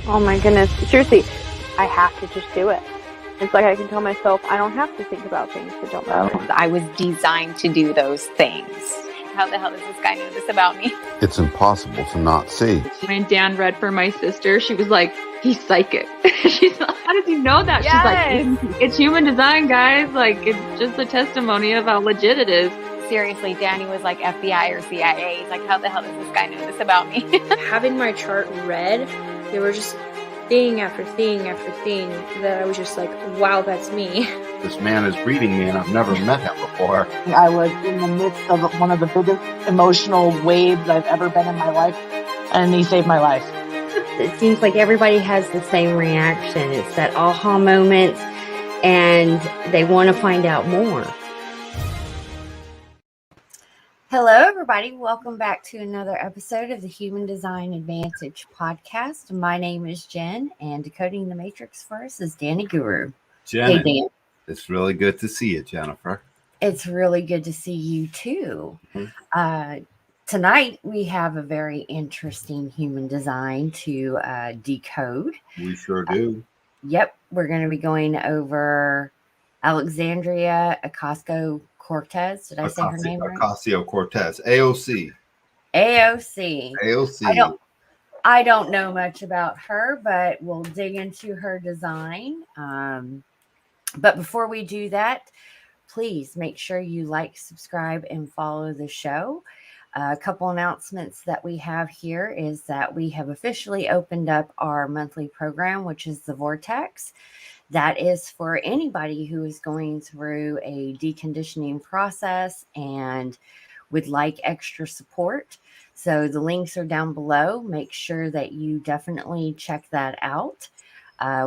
Oh my goodness. Seriously, I have to just do it. It's like I can tell myself I don't have to think about things that don't matter. I was designed to do those things. How the hell does this guy know this about me? It's impossible to not see. When Dan read for my sister, she was like, he's psychic. She's like, how did you know that? Yes. She's like, it's human design, guys. Like, it's just a testimony of how legit it is. Seriously, Danny was like FBI or CIA. He's like, how the hell does this guy know this about me? Having my chart read, there were just thing after thing after thing that I was just like, wow, that's me. This man is reading me and I've never met him before. I was in the midst of one of the biggest emotional waves I've ever been in my life, and he saved my life. It seems like everybody has the same reaction. It's that aha moment, and they want to find out more. Hello, everybody. Welcome back to another episode of the Human Design Advantage podcast. My name is Jen, and decoding the matrix for us is Danny Guru. Jen, Hey, Dan. it's really good to see you, Jennifer. It's really good to see you, too. Tonight, we have a very interesting human design to decode. We sure do. Yep, we're going to be going over Alexandria Ocasio-Cortez. Did I say her name right? Ocasio-Cortez, AOC. AOC. I don't know much about her, but we'll dig into her design. But before we do that, please make sure you like, subscribe, and follow the show. A couple announcements that we have here is that we have officially opened up our monthly program, which is the Vortex. That is for anybody who is going through a deconditioning process and would like extra support. So the links are down below. Make sure that you definitely check that out.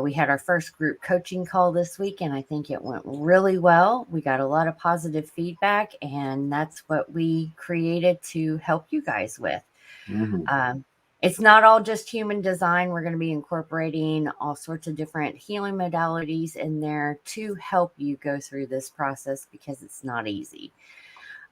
We had our first group coaching call this week, and I think it went really well. We got a lot of positive feedback, and that's what we created to help you guys with. Mm-hmm. It's not all just human design. We're going to be incorporating all sorts of different healing modalities in there to help you go through this process because it's not easy.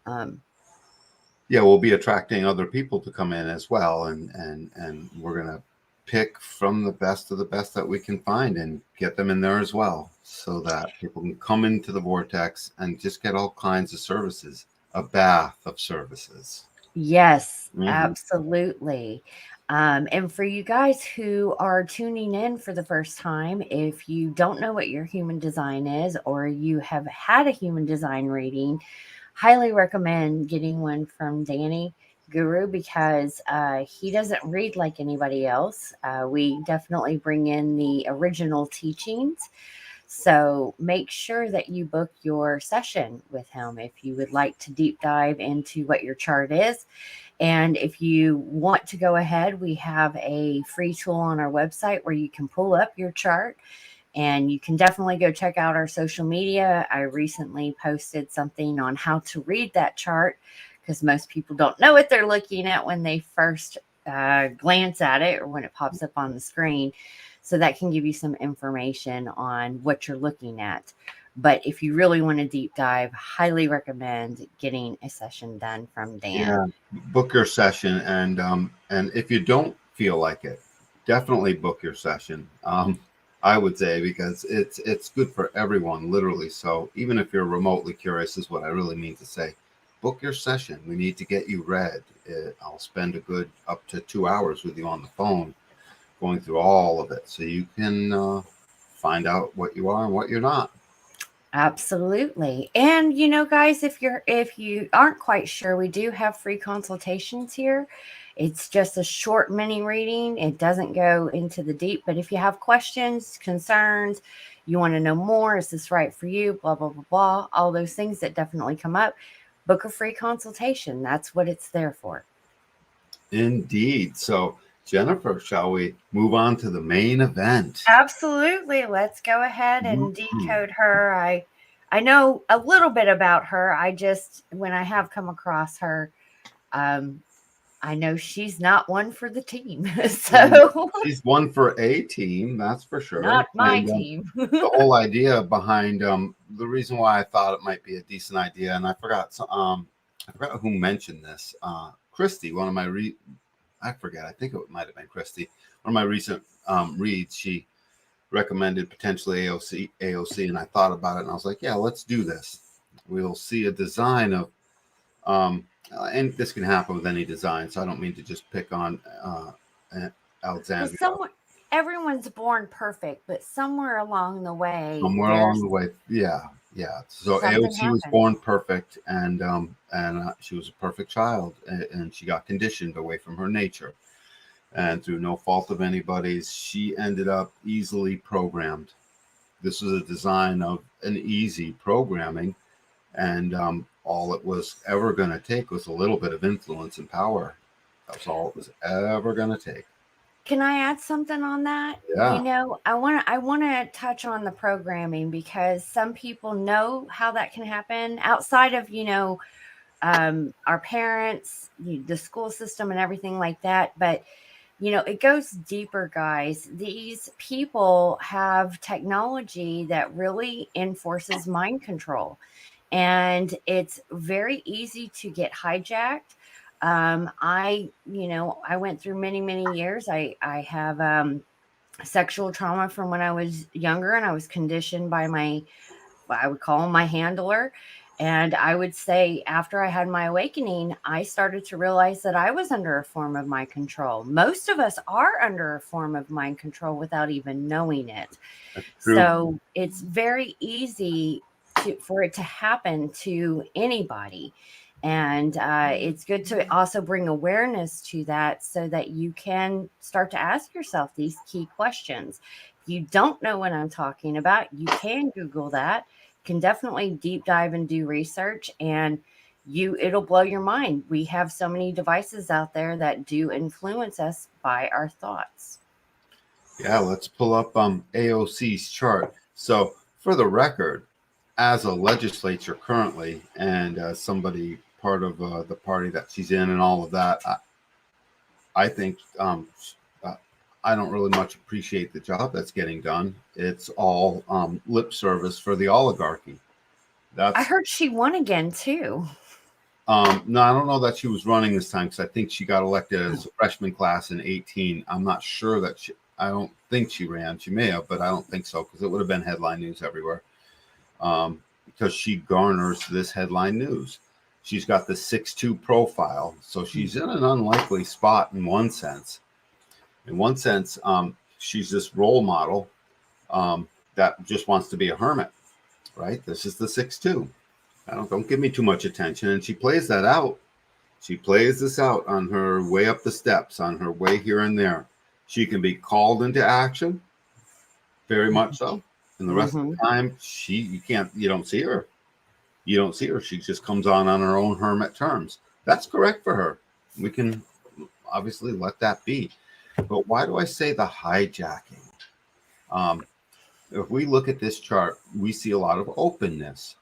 Yeah, we'll be attracting other people to come in as well, and we're going to pick from the best of the best that we can find and get them in there as well, so that people can come into the Vortex and just get all kinds of services, a bath of services. Yes, absolutely. And for you guys who are tuning in for the first time, if you don't know what your human design is, or you have had a human design reading, highly recommend getting one from Danny Guru, because he doesn't read like anybody else. We definitely bring in the original teachings. So make sure that you book your session with him if you would like to deep dive into what your chart is. And if you want to go ahead, we have a free tool on our website where you can pull up your chart, and you can definitely go check out our social media. I recently posted something on how to read that chart, because most people don't know what they're looking at when they first glance at it or when it pops up on the screen. So that can give you some information on what you're looking at. But if you really want to deep dive, highly recommend getting a session done from Dan. Yeah, book your session, and if you don't feel like it, definitely book your session. I would say, because it's good for everyone, literally. So even if you're remotely curious, is what I really mean to say. Book your session. We need to get you read. I'll spend a good up to 2 hours with you on the phone, going through all of it, so you can find out what you are and what you're not. Absolutely. And you know, guys, if you aren't quite sure, we do have free consultations here. It's just a short mini reading. It doesn't go into the deep, but if you have questions, concerns, you want to know more, is this right for you, blah, blah, blah, blah, all those things that definitely come up, book a free consultation. That's what it's there for. Indeed. So, Jennifer, shall we move on to the main event? Absolutely. Let's go ahead and decode her. I know a little bit about her. When I have come across her, I know she's not one for the team. So she's one for a team, that's for sure. Not my team. The whole idea behind the reason why I thought it might be a decent idea, and I forgot who mentioned this. Christy, one of my I forget. I think it might have been Christy. One of my recent reads, she recommended potentially AOC, and I thought about it, and I was like, yeah, let's do this. We'll see a design of, and this can happen with any design, so I don't mean to just pick on Alexandria. Everyone's born perfect, but somewhere along the way, yeah. So AOC was born perfect, and she was a perfect child, and she got conditioned away from her nature, and through no fault of anybody's, she ended up easily programmed. This was a design of an easy programming, and all it was ever going to take was a little bit of influence and power. That's all it was ever going to take. Can I add something on that? Yeah. You know, I want to touch on the programming, because some people know how that can happen outside of, you know, our parents, the school system and everything like that. But, you know, it goes deeper, guys. These people have technology that really enforces mind control, and it's very easy to get hijacked. I went through many years. I have sexual trauma from when I was younger, and I was conditioned by I would call him my handler. And I would say, after I had my awakening, I started to realize that I was under a form of mind control. Most of us are under a form of mind control without even knowing it. So it's very easy for it to happen to anybody. And it's good to also bring awareness to that, so that you can start to ask yourself these key questions. If you don't know what I'm talking about, you can Google that. You can definitely deep dive and do research, and it'll blow your mind. We have so many devices out there that do influence us by our thoughts. Yeah, let's pull up AOC's chart. So, for the record, as a legislature currently, and as somebody part of the party that she's in and all of that, I think I don't really much appreciate the job that's getting done. It's all lip service for the oligarchy. I heard she won again too. No, I don't know that she was running this time, because I think she got elected as a freshman class in 2018. I'm not sure that I don't think she ran. She may have, but I don't think so, because it would have been headline news everywhere. Because she garners this headline news. She's got the 6'2" profile, so she's in an unlikely spot in one sense. In one sense, she's this role model that just wants to be a hermit, right? This is the 6'2". Don't give me too much attention. And she plays that out. She plays this out on her way up the steps, on her way here and there. She can be called into action, very much so. And the rest of the time, you don't see her. You don't see her. She just comes on her own hermit terms. That's correct for her. We can obviously let that be. But why do I say the hijacking? If we look at this chart, we see a lot of openness.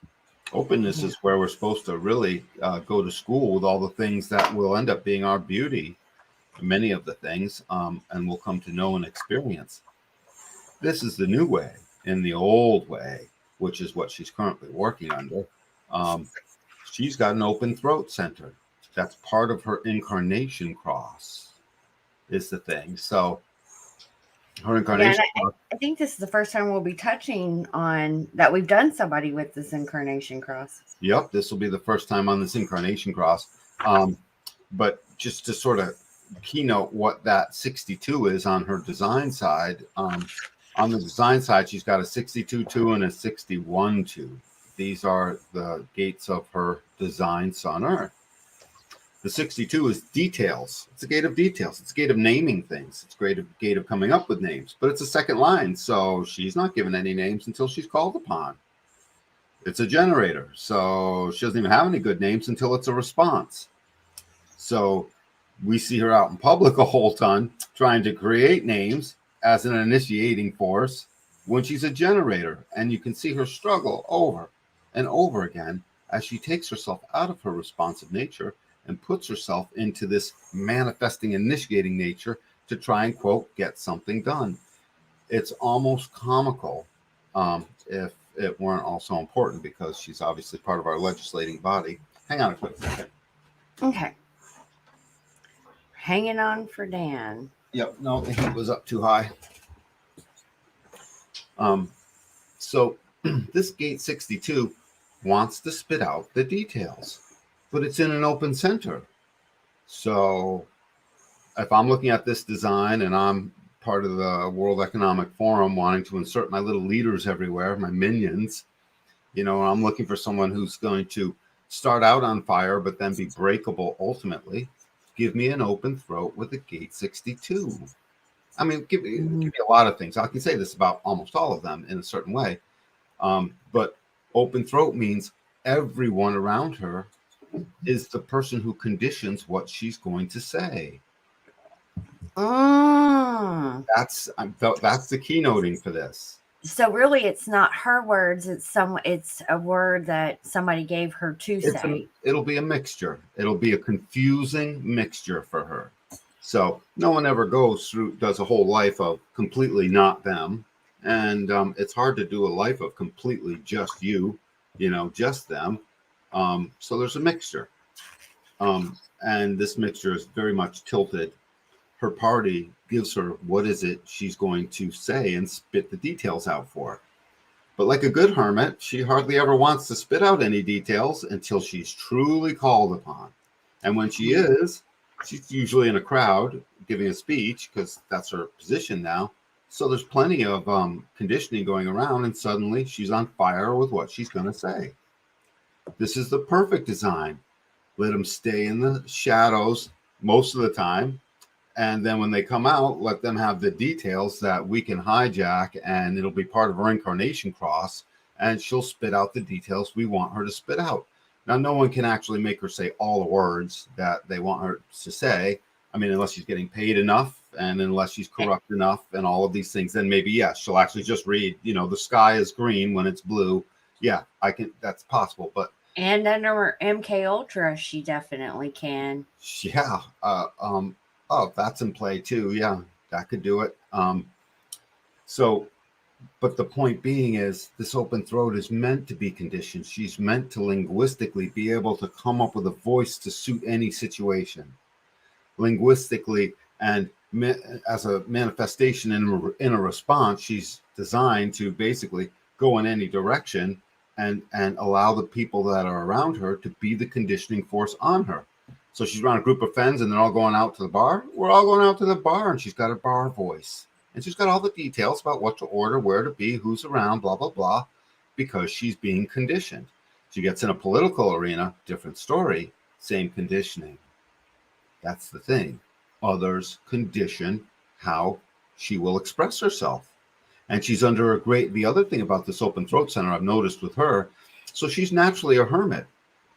Openness is where we're supposed to really go to school with all the things that will end up being our beauty, many of the things, and we'll come to know and experience. This is the new way. In the old way, which is what she's currently working under, she's got an open throat center. That's part of her incarnation cross, is the thing. So her incarnation cross. I think this is the first time we'll be touching on that. We've done somebody with this incarnation cross. Yep, this will be the first time on this incarnation cross. But just to sort of keynote what that 62 is on her design side, on the design side, she's got a 62-2 and a 61-2. These are the gates of her design Sun Earth. The 62 is details. It's a gate of details. It's a gate of naming things. It's a gate of coming up with names. But it's a second line, so she's not given any names until she's called upon. It's a generator, so she doesn't even have any good names until it's a response. So we see her out in public a whole ton trying to create names as an initiating force when she's a generator. And you can see her struggle over and over again as she takes herself out of her responsive nature and puts herself into this manifesting, initiating nature to try and, quote, get something done. It's almost comical if it weren't also important, because she's obviously part of our legislating body. Hang on a quick second. Okay. hanging on for Dan. Yep. No, the heat was up too high. So this gate 62 wants to spit out the details, but it's in an open center. So if I'm looking at this design and I'm part of the World Economic Forum wanting to insert my little leaders everywhere, my minions, you know, I'm looking for someone who's going to start out on fire, but then be breakable ultimately. Give me an open throat with a gate 62. I mean, give me a lot of things. I can say this about almost all of them in a certain way. But open throat means everyone around her is the person who conditions what she's going to say. That's the keynoting for this. So really, it's not her words. It's a word that somebody gave her to say. It'll be a mixture. It'll be a confusing mixture for her. So no one ever does a whole life of completely not them. And it's hard to do a life of completely just you, just them. So there's a mixture. And this mixture is very much tilted. Her party gives her what is it she's going to say and spit the details out for. But like a good hermit, she hardly ever wants to spit out any details until she's truly called upon. And when she is, she's usually in a crowd giving a speech because that's her position now. So there's plenty of conditioning going around, and suddenly she's on fire with what she's going to say. This is the perfect design. Let them stay in the shadows most of the time. And then when they come out, let them have the details that we can hijack, and it'll be part of her incarnation cross, and she'll spit out the details we want her to spit out. Now, no one can actually make her say all the words that they want her to say. I mean, unless she's getting paid enough and unless she's corrupt enough and all of these things, then maybe, yes, she'll actually just read, the sky is green when it's blue. Yeah, that's possible. But and under MK Ultra, she definitely can. Yeah. Oh, that's in play too. Yeah, that could do it. But the point being is this open throat is meant to be conditioned. She's meant to linguistically be able to come up with a voice to suit any situation. Linguistically and as a manifestation in a response, she's designed to basically go in any direction and allow the people that are around her to be the conditioning force on her. So she's around a group of friends and they're all going out to the bar. We're all going out to the bar, and she's got a bar voice. And she's got all the details about what to order, where to be, who's around, blah, blah, blah, because she's being conditioned. She gets in a political arena, different story, same conditioning. That's the thing. Others condition how she will express herself. And she's under the other thing about this open throat center I've noticed with her, so she's naturally a hermit.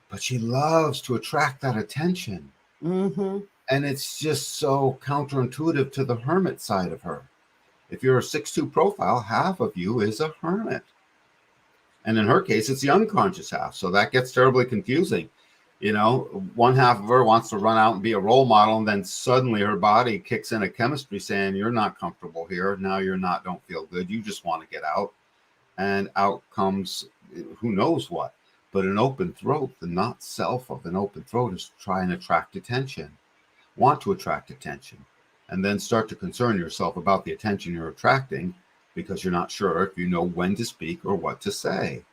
But she loves to attract that attention. Mm-hmm. And it's just so counterintuitive to the hermit side of her. If you're a 6'2" profile, half of you is a hermit. And in her case, it's the unconscious half. So that gets terribly confusing. One half of her wants to run out and be a role model. And then suddenly her body kicks in a chemistry saying, you're not comfortable here. Now you're not, don't feel good. You just want to get out. And out comes who knows what. But an open throat, the not self of an open throat is to try and attract attention, want to attract attention, and then start to concern yourself about the attention you're attracting because you're not sure if you know when to speak or what to say.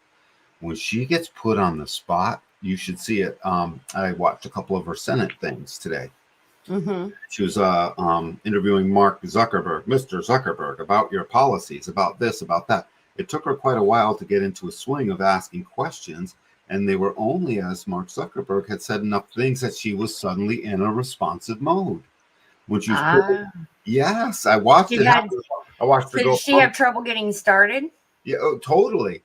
When she gets put on the spot, you should see it. I watched a couple of her Senate things today. Mm-hmm. She was interviewing Mark Zuckerberg, Mr. Zuckerberg, about your policies, about this, about that. It took her quite a while to get into a swing of asking questions. And they were only as Mark Zuckerberg had said enough things that she was suddenly in a responsive mode. When she was yes, I watched it. I watched her go. Did she have trouble getting started? Yeah, totally.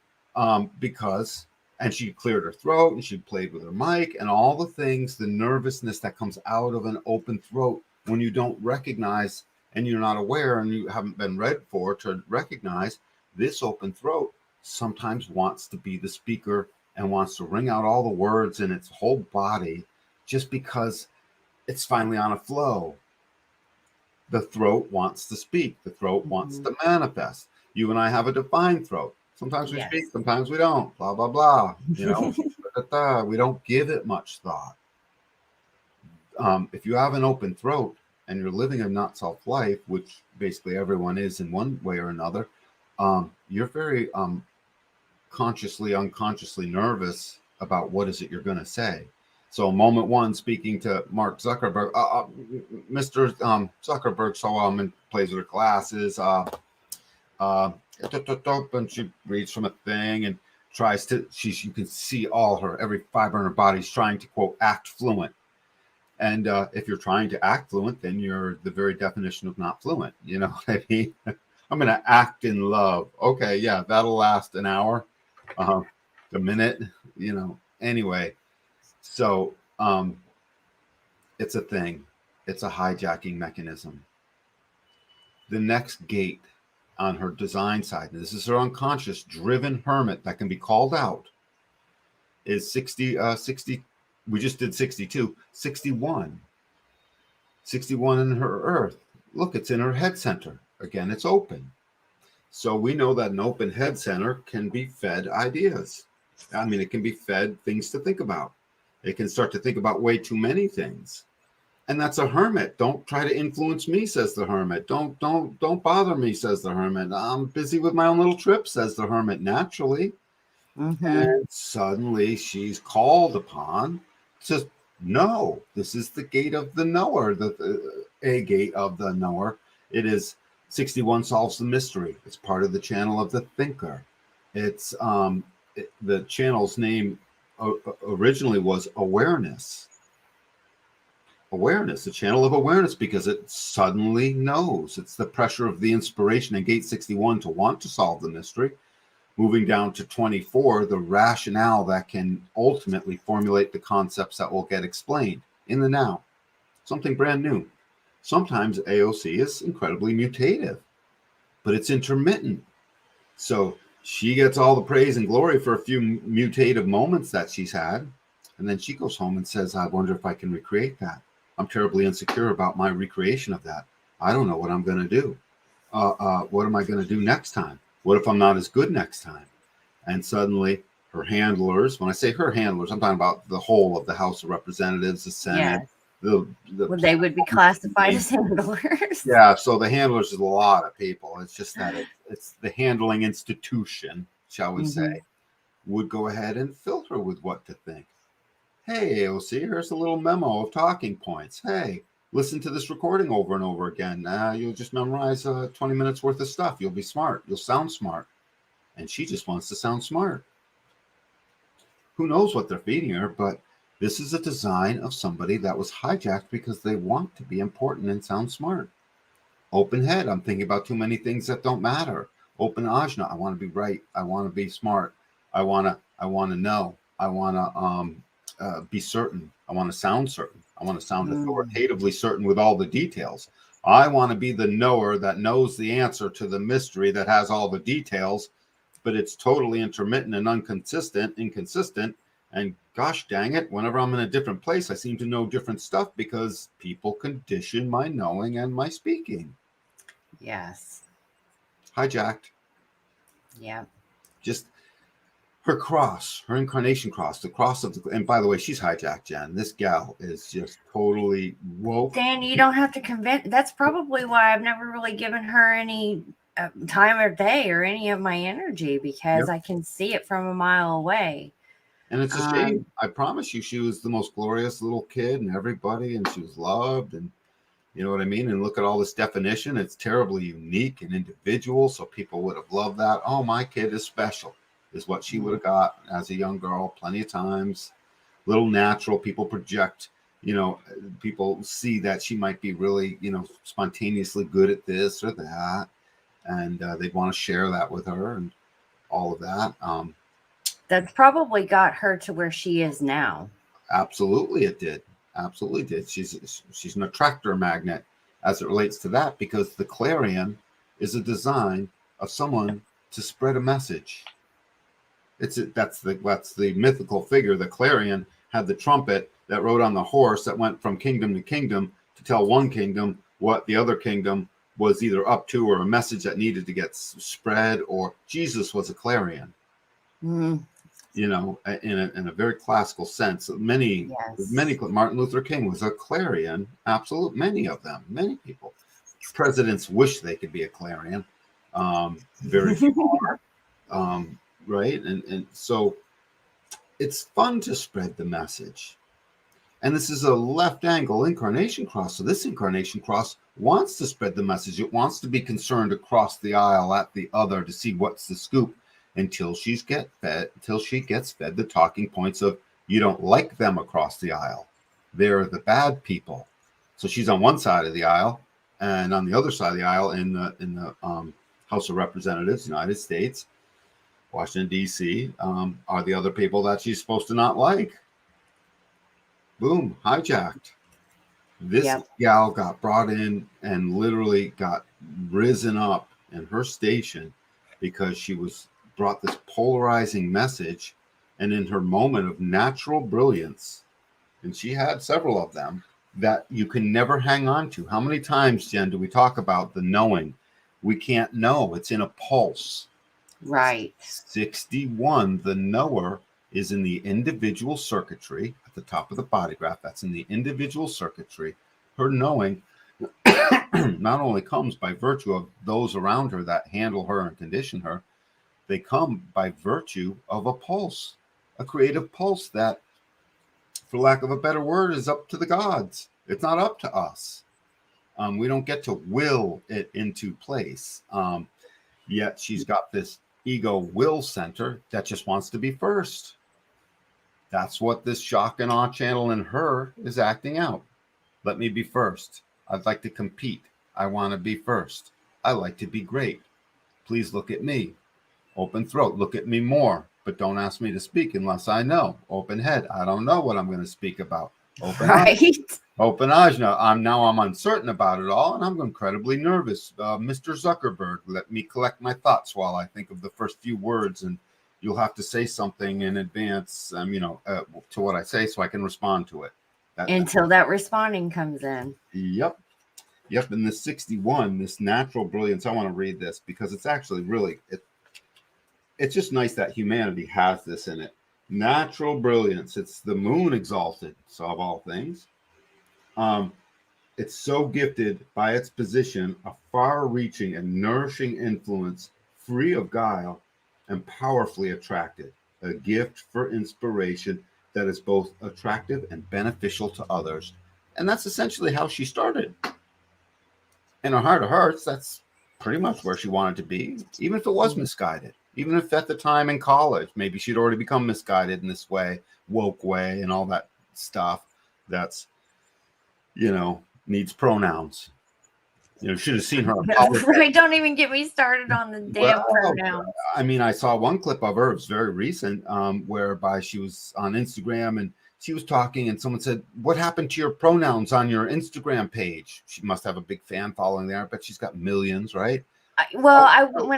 Because she cleared her throat and she played with her mic and all the things, the nervousness that comes out of an open throat when you don't recognize and you're not aware and you haven't been read for to recognize this open throat sometimes wants to be the speaker and wants to ring out all the words in its whole body just because it's finally on a flow. The throat wants to speak. The throat wants to manifest. You and I have a defined throat. Sometimes we speak, sometimes we don't. Blah, blah, blah. We don't give it much thought. if you have an open throat and you're living a not self life, which basically everyone is in one way or another, you're very consciously, unconsciously nervous about what is it you're going to say. So moment one, speaking to Mark Zuckerberg, Mr. Zuckerberg, so plays with her glasses, and she reads from a thing and tries to, you can see every fiber in her body's trying to, quote, act fluent. And if you're trying to act fluent, then you're the very definition of not fluent. You know what I mean? I'm going to act in love. Okay, yeah, that'll last an hour, a minute, you know. Anyway, so it's a thing. It's a hijacking mechanism. The next gate on her design side, and this is her unconscious driven hermit that can be called out, is 60. We just did 62. 61 in her earth. Look, it's in her head center. Again, it's open. So we know that an open head center can be fed ideas. I mean, it can be fed things to think about. It can start to think about way too many things. And that's a hermit. Don't try to influence me, says the hermit. Don't bother me, says the hermit. I'm busy with my own little trip, says the hermit, naturally. Mm-hmm. And suddenly she's called upon to know. This is the gate of the knower, a gate of the knower. It is 61 solves the mystery. It's part of the channel of the thinker. It's the channel's name originally was awareness. Awareness, a channel of awareness, because it suddenly knows. It's the pressure of the inspiration in gate 61 to want to solve the mystery. Moving down to 24, the rationale that can ultimately formulate the concepts that will get explained in the now. Something brand new. Sometimes AOC is incredibly mutative, but it's intermittent. So she gets all the praise and glory for a few mutative moments that she's had. And then she goes home and says, I wonder if I can recreate that. I'm terribly insecure about my recreation of that. I don't know what I'm going to do. What am I going to do next time? What if I'm not as good next time? And suddenly her handlers, when I say her handlers, I'm talking about the whole of the House of Representatives, the Senate. Yes. Well, they would be classified as handlers. Yeah, so the handlers is a lot of people. It's just that it's the handling institution, shall we say, would go ahead and filter with what to think. Hey, AOC, here's a little memo of talking points. Hey, listen to this recording over and over again. You'll just memorize 20 minutes worth of stuff. You'll be smart. You'll sound smart. And she just wants to sound smart. Who knows what they're feeding her, but this is a design of somebody that was hijacked because they want to be important and sound smart. Open head, I'm thinking about too many things that don't matter. Open ajna, I want to be right. I want to be smart. I want to know. I want to be certain. I want to sound certain. I want to sound authoritatively certain with all the details. I want to be the knower that knows the answer to the mystery that has all the details, but it's totally intermittent and inconsistent. And gosh dang it, whenever I'm in a different place, I seem to know different stuff because people condition my knowing and my speaking. Yes. Hijacked. Yeah. Just her incarnation cross, the cross of the, and by the way, she's hijacked, Jen. This gal is just totally woke. Dan, you don't have to convince. That's probably why I've never really given her any time of day or any of my energy, because I can see it from a mile away. And it's a shame. I promise you, she was the most glorious little kid and everybody, and she was loved, and you know what I mean? And look at all this definition. It's terribly unique and individual, so people would have loved that. Oh, my kid is special, is what she would have got as a young girl plenty of times. Little natural. People project, people see that she might be really, spontaneously good at this or that, and they'd want to share that with her and all of that. That's probably got her to where she is now. Absolutely, it did. Absolutely did. She's an attractor magnet as it relates to that, because the clarion is a design of someone to spread a message. That's the mythical figure. The clarion had the trumpet that rode on the horse that went from kingdom to kingdom to tell one kingdom what the other kingdom was either up to, or a message that needed to get spread. Or Jesus was a clarion. you know, in a very classical sense. Many, Martin Luther King was a clarion. Absolute, many of them, many people. Presidents wish they could be a clarion. Very few are, right? And so it's fun to spread the message. And this is a left angle incarnation cross. So this incarnation cross wants to spread the message. It wants to be concerned across the aisle at the other to see what's the scoop until she gets fed the talking points of, you don't like them across the aisle. They're the bad people. So she's on one side of the aisle, and on the other side of the aisle in the House of Representatives, United States, Washington, D.C., are the other people that she's supposed to not like. Boom, hijacked. This gal got brought in and literally got risen up in her station because she brought this polarizing message, and in her moment of natural brilliance, and she had several of them that you can never hang on to. How many times, Jen, do we talk about the knowing? We can't know. It's in a pulse. Right. 61, the knower is in the individual circuitry at the top of the body graph. That's in the individual circuitry. Her knowing not only comes by virtue of those around her that handle her and condition her, they come by virtue of a pulse, a creative pulse that, for lack of a better word, is up to the gods. It's not up to us. We don't get to will it into place. Yet she's got this ego will center that just wants to be first. That's what this shock and awe channel in her is acting out. Let me be first. I'd like to compete. I want to be first. I like to be great. Please look at me. Open throat. Look at me more. But don't ask me to speak unless I know. Open head. I don't know what I'm going to speak about. Open eyes. Open eyes. Now I'm uncertain about it all, and I'm incredibly nervous. Mr. Zuckerberg, let me collect my thoughts while I think of the first few words, and you'll have to say something in advance, to what I say so I can respond to it. Until that responding comes in. Yep. And this 61, this natural brilliance, I want to read this because it's actually really, it's just nice that humanity has this in it. Natural brilliance. It's the moon exalted, so of all things. It's so gifted by its position, a far-reaching and nourishing influence, free of guile and powerfully attracted, a gift for inspiration that is both attractive and beneficial to others. And that's essentially how she started. In her heart of hearts, that's pretty much where she wanted to be, even if it was misguided. Even if at the time in college, maybe she'd already become misguided in this way, woke way, and all that stuff that's, needs pronouns. Should have seen her. Right, don't even get me started on the damn pronouns. I mean, I saw one clip of her, it was very recent, whereby she was on Instagram and she was talking and someone said, what happened to your pronouns on your Instagram page? She must have a big fan following there, but she's got millions, right? When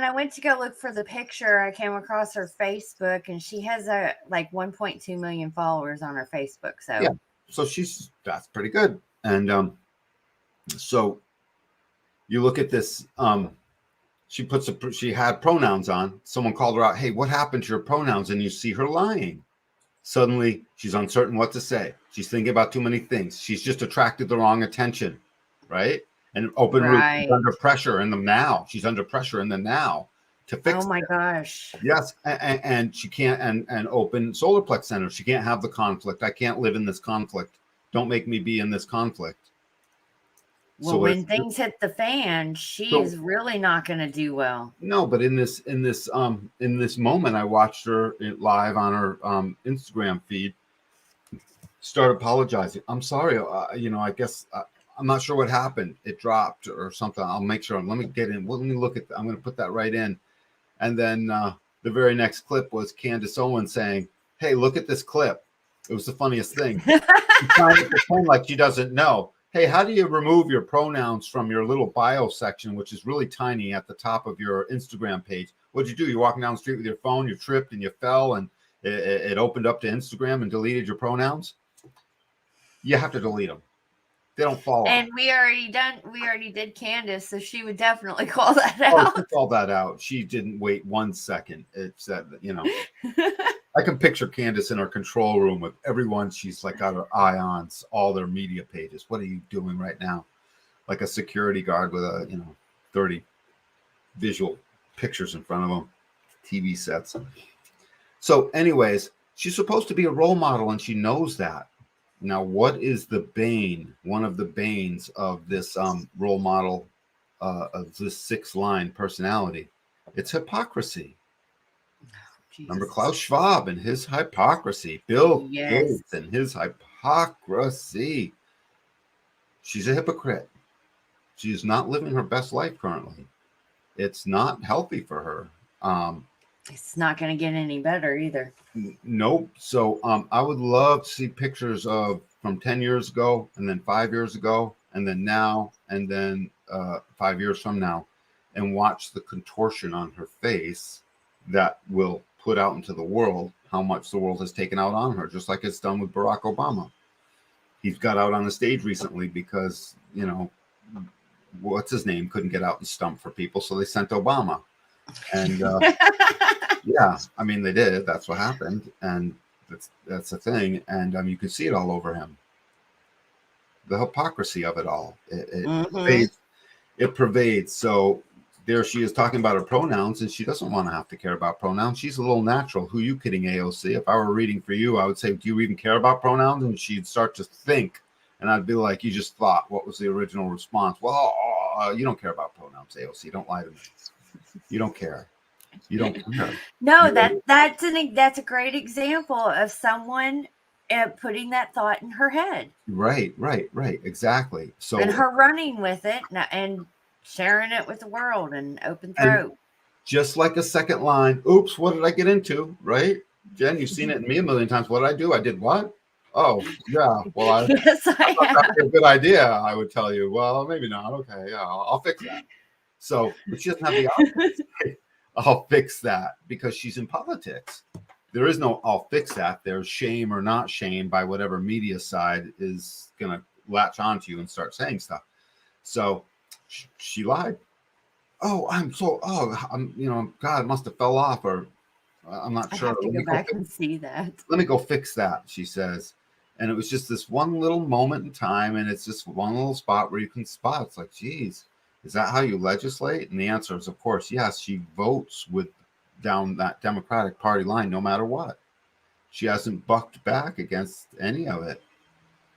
I went to go look for the picture, I came across her Facebook, and she has 1.2 million followers on her Facebook. So that's pretty good. And so you look at this. She had pronouns on. Someone called her out. Hey, what happened to your pronouns? And you see her lying. Suddenly, she's uncertain what to say. She's thinking about too many things. She's just attracted the wrong attention, right? And open root, she's under pressure in the now. She's under pressure in the now to fix it. Oh my gosh. Yes. And she can't, and open solar plex center. She can't have the conflict. I can't live in this conflict. Don't make me be in this conflict. Well, so when things hit the fan, she is really not going to do well. No, but in this moment, I watched her live on her Instagram feed. Start apologizing. I'm sorry. I guess I'm not sure what happened. It dropped or something. I'll make sure. Let me get in. Let me look at. I'm going to put that right in. And then the very next clip was Candace Owens saying, "Hey, look at this clip." It was the funniest thing. She's trying to pretend like she doesn't know. Hey, how do you remove your pronouns from your little bio section, which is really tiny at the top of your Instagram page? What'd you do? You're walking down the street with your phone, you tripped and you fell, and it opened up to Instagram and deleted your pronouns? You have to delete them. They don't fall and out. We already did Candace, so she would definitely call that out. She called that out. She didn't wait 1 second. It said, I can picture Candace in her control room with everyone she's like got her eye on, all their media pages. What are you doing right now? Like a security guard with 30 visual pictures in front of them, TV sets. So anyways, she's supposed to be a role model and she knows that. Now, what is the bane, one of the banes of this role model, of this 6-line personality? It's hypocrisy. Remember Klaus Schwab and his hypocrisy, Bill Gates and his hypocrisy. She's a hypocrite. She's not living her best life currently. It's not healthy for her. It's not going to get any better either. Nope. So I would love to see pictures of from 10 years ago and then 5 years ago and then now and then 5 years from now, and watch the contortion on her face that will put out into the world how much the world has taken out on her, just like it's done with Barack Obama. He's got out on the stage recently because, what's his name couldn't get out and stump for people, so they sent Obama. And yeah, I mean, they did. That's what happened. And that's the thing. And you can see it all over him. The hypocrisy of it all. It pervades. So there she is talking about her pronouns, and she doesn't want to have to care about pronouns. She's a little natural. Who you kidding, AOC? If I were reading for you, I would say, do you even care about pronouns? And she'd start to think. And I'd be like, you just thought. What was the original response? Well, you don't care about pronouns, AOC. Don't lie to me. You don't care. You don't care. No, that's a great example of someone putting that thought in her head. Right. Exactly. So and her running with it and sharing it with the world and open throat. Just like a second line. Oops, what did I get into? Right, Jen? You've seen it in me a million times. What did I do? I did what? Oh, yeah. Well, yes, I thought that was a good idea. I would tell you. Well, maybe not. Okay, yeah, I'll fix that. So, but she doesn't have the option. I'll fix that because she's in politics. There is no I'll fix that. There's shame or not shame by whatever media side is going to latch onto you and start saying stuff. So she lied. I'm God, it must have fell off, or I'm not sure. I have to go back and see that. Let me go fix that, she says. And it was just this one little moment in time, and it's just one little spot where you can spot. It's like, geez, is that how you legislate? And the answer is, of course, yes. She votes down that Democratic Party line no matter what. She hasn't bucked back against any of it.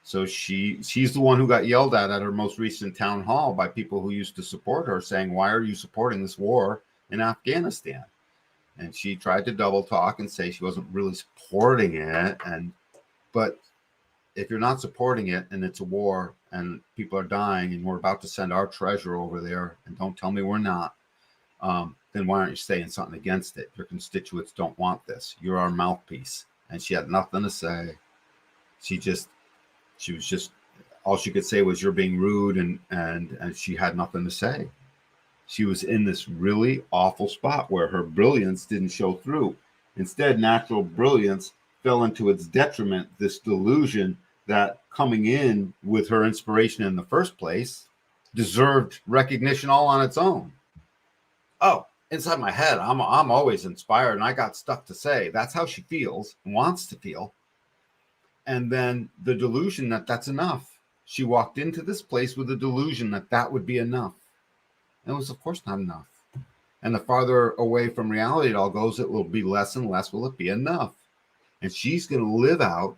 So she's the one who got yelled at her most recent town hall by people who used to support her, saying, why are you supporting this war in Afghanistan? And she tried to double talk and say she wasn't really supporting it. But if you're not supporting it and it's a war and people are dying and we're about to send our treasure over there, and don't tell me we're not, then why aren't you saying something against it? Your constituents don't want this. You're our mouthpiece. And she had nothing to say. She was just, all she could say was, you're being rude, and she had nothing to say. She was in this really awful spot where her brilliance didn't show through. Instead, natural brilliance fell into its detriment, this delusion that coming in with her inspiration in the first place deserved recognition all on its own. Oh, inside my head, I'm always inspired and I got stuff to say. That's how she feels, wants to feel. And then the delusion that that's enough. She walked into this place with the delusion that that would be enough. It was, of course, not enough. And the farther away from reality it all goes, it will be less and less will it be enough. And she's going to live out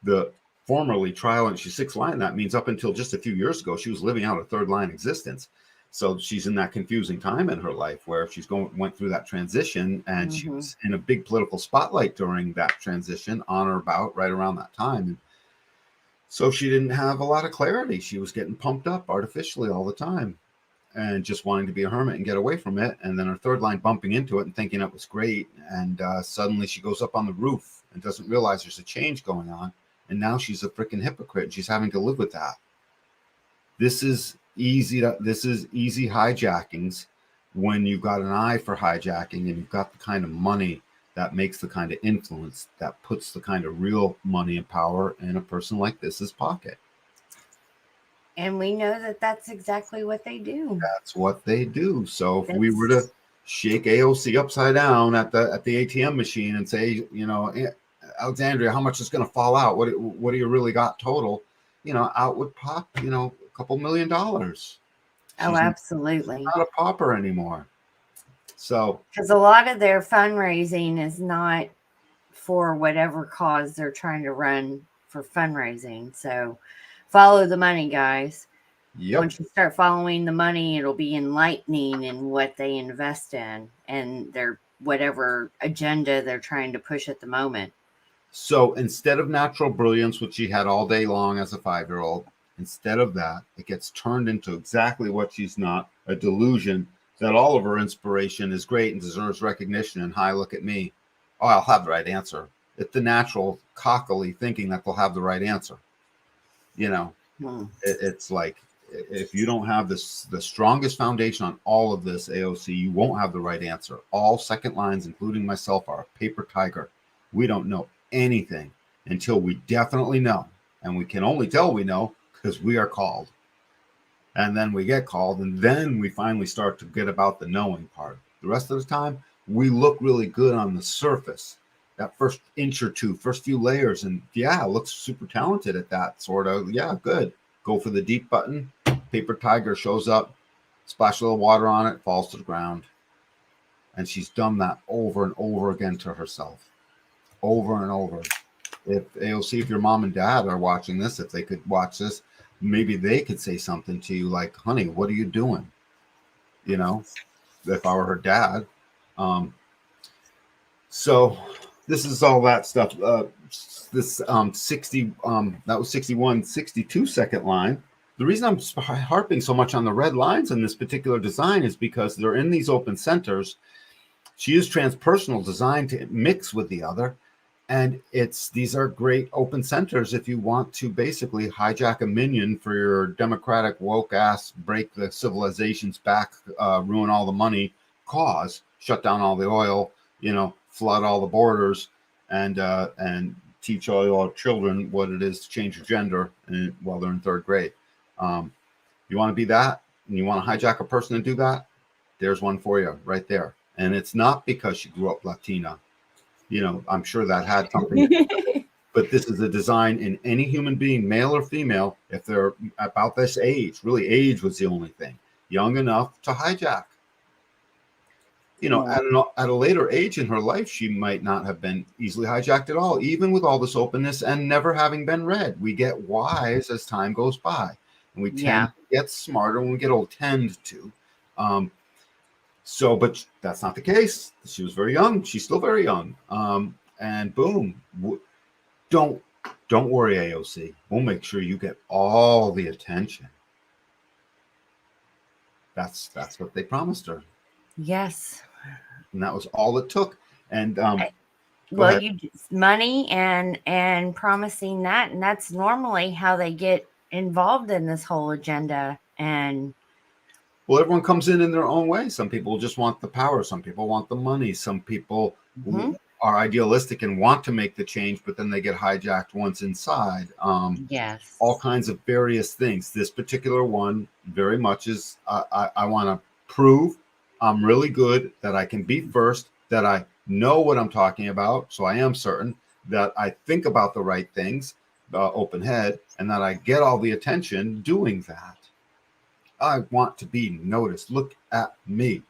the formerly trial, and she's 6th line. That means up until just a few years ago, she was living out a 3rd line existence. So she's in that confusing time in her life where she's went through that transition, and she was in a big political spotlight during that transition, on or about right around that time. And so she didn't have a lot of clarity. She was getting pumped up artificially all the time and just wanting to be a hermit and get away from it. And then her 3rd line bumping into it and thinking it was great. And suddenly she goes up on the roof and doesn't realize there's a change going on. And now she's a freaking hypocrite. And she's having to live with that. This is easy hijackings when you've got an eye for hijacking and you've got the kind of money that makes the kind of influence that puts the kind of real money and power in a person like this's pocket. And we know that that's exactly what they do. That's what they do. So if we were to shake AOC upside down at the ATM machine and say, Alexandria, how much is going to fall out? What do you really got total? Out would pop, a couple $1 million. Oh, absolutely. Not a pauper anymore. So, because a lot of their fundraising is not for whatever cause they're trying to run for fundraising. So follow the money, guys. Yep. Once you start following the money, it'll be enlightening in what they invest in and their whatever agenda they're trying to push at the moment. So instead of natural brilliance, which she had all day long as a 5-year-old, instead of that, it gets turned into exactly what she's not, a delusion that all of her inspiration is great and deserves recognition. And hi, look at me. Oh, I'll have the right answer. It's the natural cockily thinking that they'll have the right answer. It's like, if you don't have the strongest foundation on all of this, AOC, you won't have the right answer. All second lines, including myself, are a paper tiger. We don't know anything until we definitely know. And we can only tell we know because we are called. And then we get called, and then we finally start to get about the knowing part. The rest of the time, we look really good on the surface. That first inch or two, first few layers, and looks super talented at that sort of. Yeah, good. Go for the deep button. Paper tiger shows up, splash a little water on it, falls to the ground. And she's done that over and over again to herself. Over and over. If AOC, if your mom and dad are watching this, if they could watch this, maybe they could say something to you like, honey, what are you doing? If I were her dad. So this is all that stuff. This 60, that was 61, 62 second line. The reason I'm harping so much on the red lines in this particular design is because they're in these open centers. She is transpersonal, designed to mix with the other. And these are great open centers if you want to basically hijack a minion for your democratic woke ass, break the civilization's back, ruin all the money cause, shut down all the oil, flood all the borders, and teach all your children what it is to change your gender while they're in 3rd grade. You want to be that, and you want to hijack a person and do that? There's one for you right there. And it's not because she grew up Latina. I'm sure that had something to do. But this is a design in any human being, male or female, if they're about this age. Really, age was the only thing. Young enough to hijack. At a later age in her life, she might not have been easily hijacked at all, even with all this openness and never having been read. We get wise as time goes by. And we tend to get smarter when we get old, tend to. But that's not the case. She was very young. She's still very young. And boom. Don't worry, AOC. We'll make sure you get all the attention. That's what they promised her. Yes. And that was all it took. And money and promising that, and that's normally how they get involved in this whole agenda. And everyone comes in their own way. Some people just want the power. Some people want the money. Some people are idealistic and want to make the change, but then they get hijacked once inside. Yes. All kinds of various things. This particular one very much is, I want to prove I'm really good, that I can be first, that I know what I'm talking about. So I am certain that I think about the right things, open head, and that I get all the attention doing that. I want to be noticed. Look at me.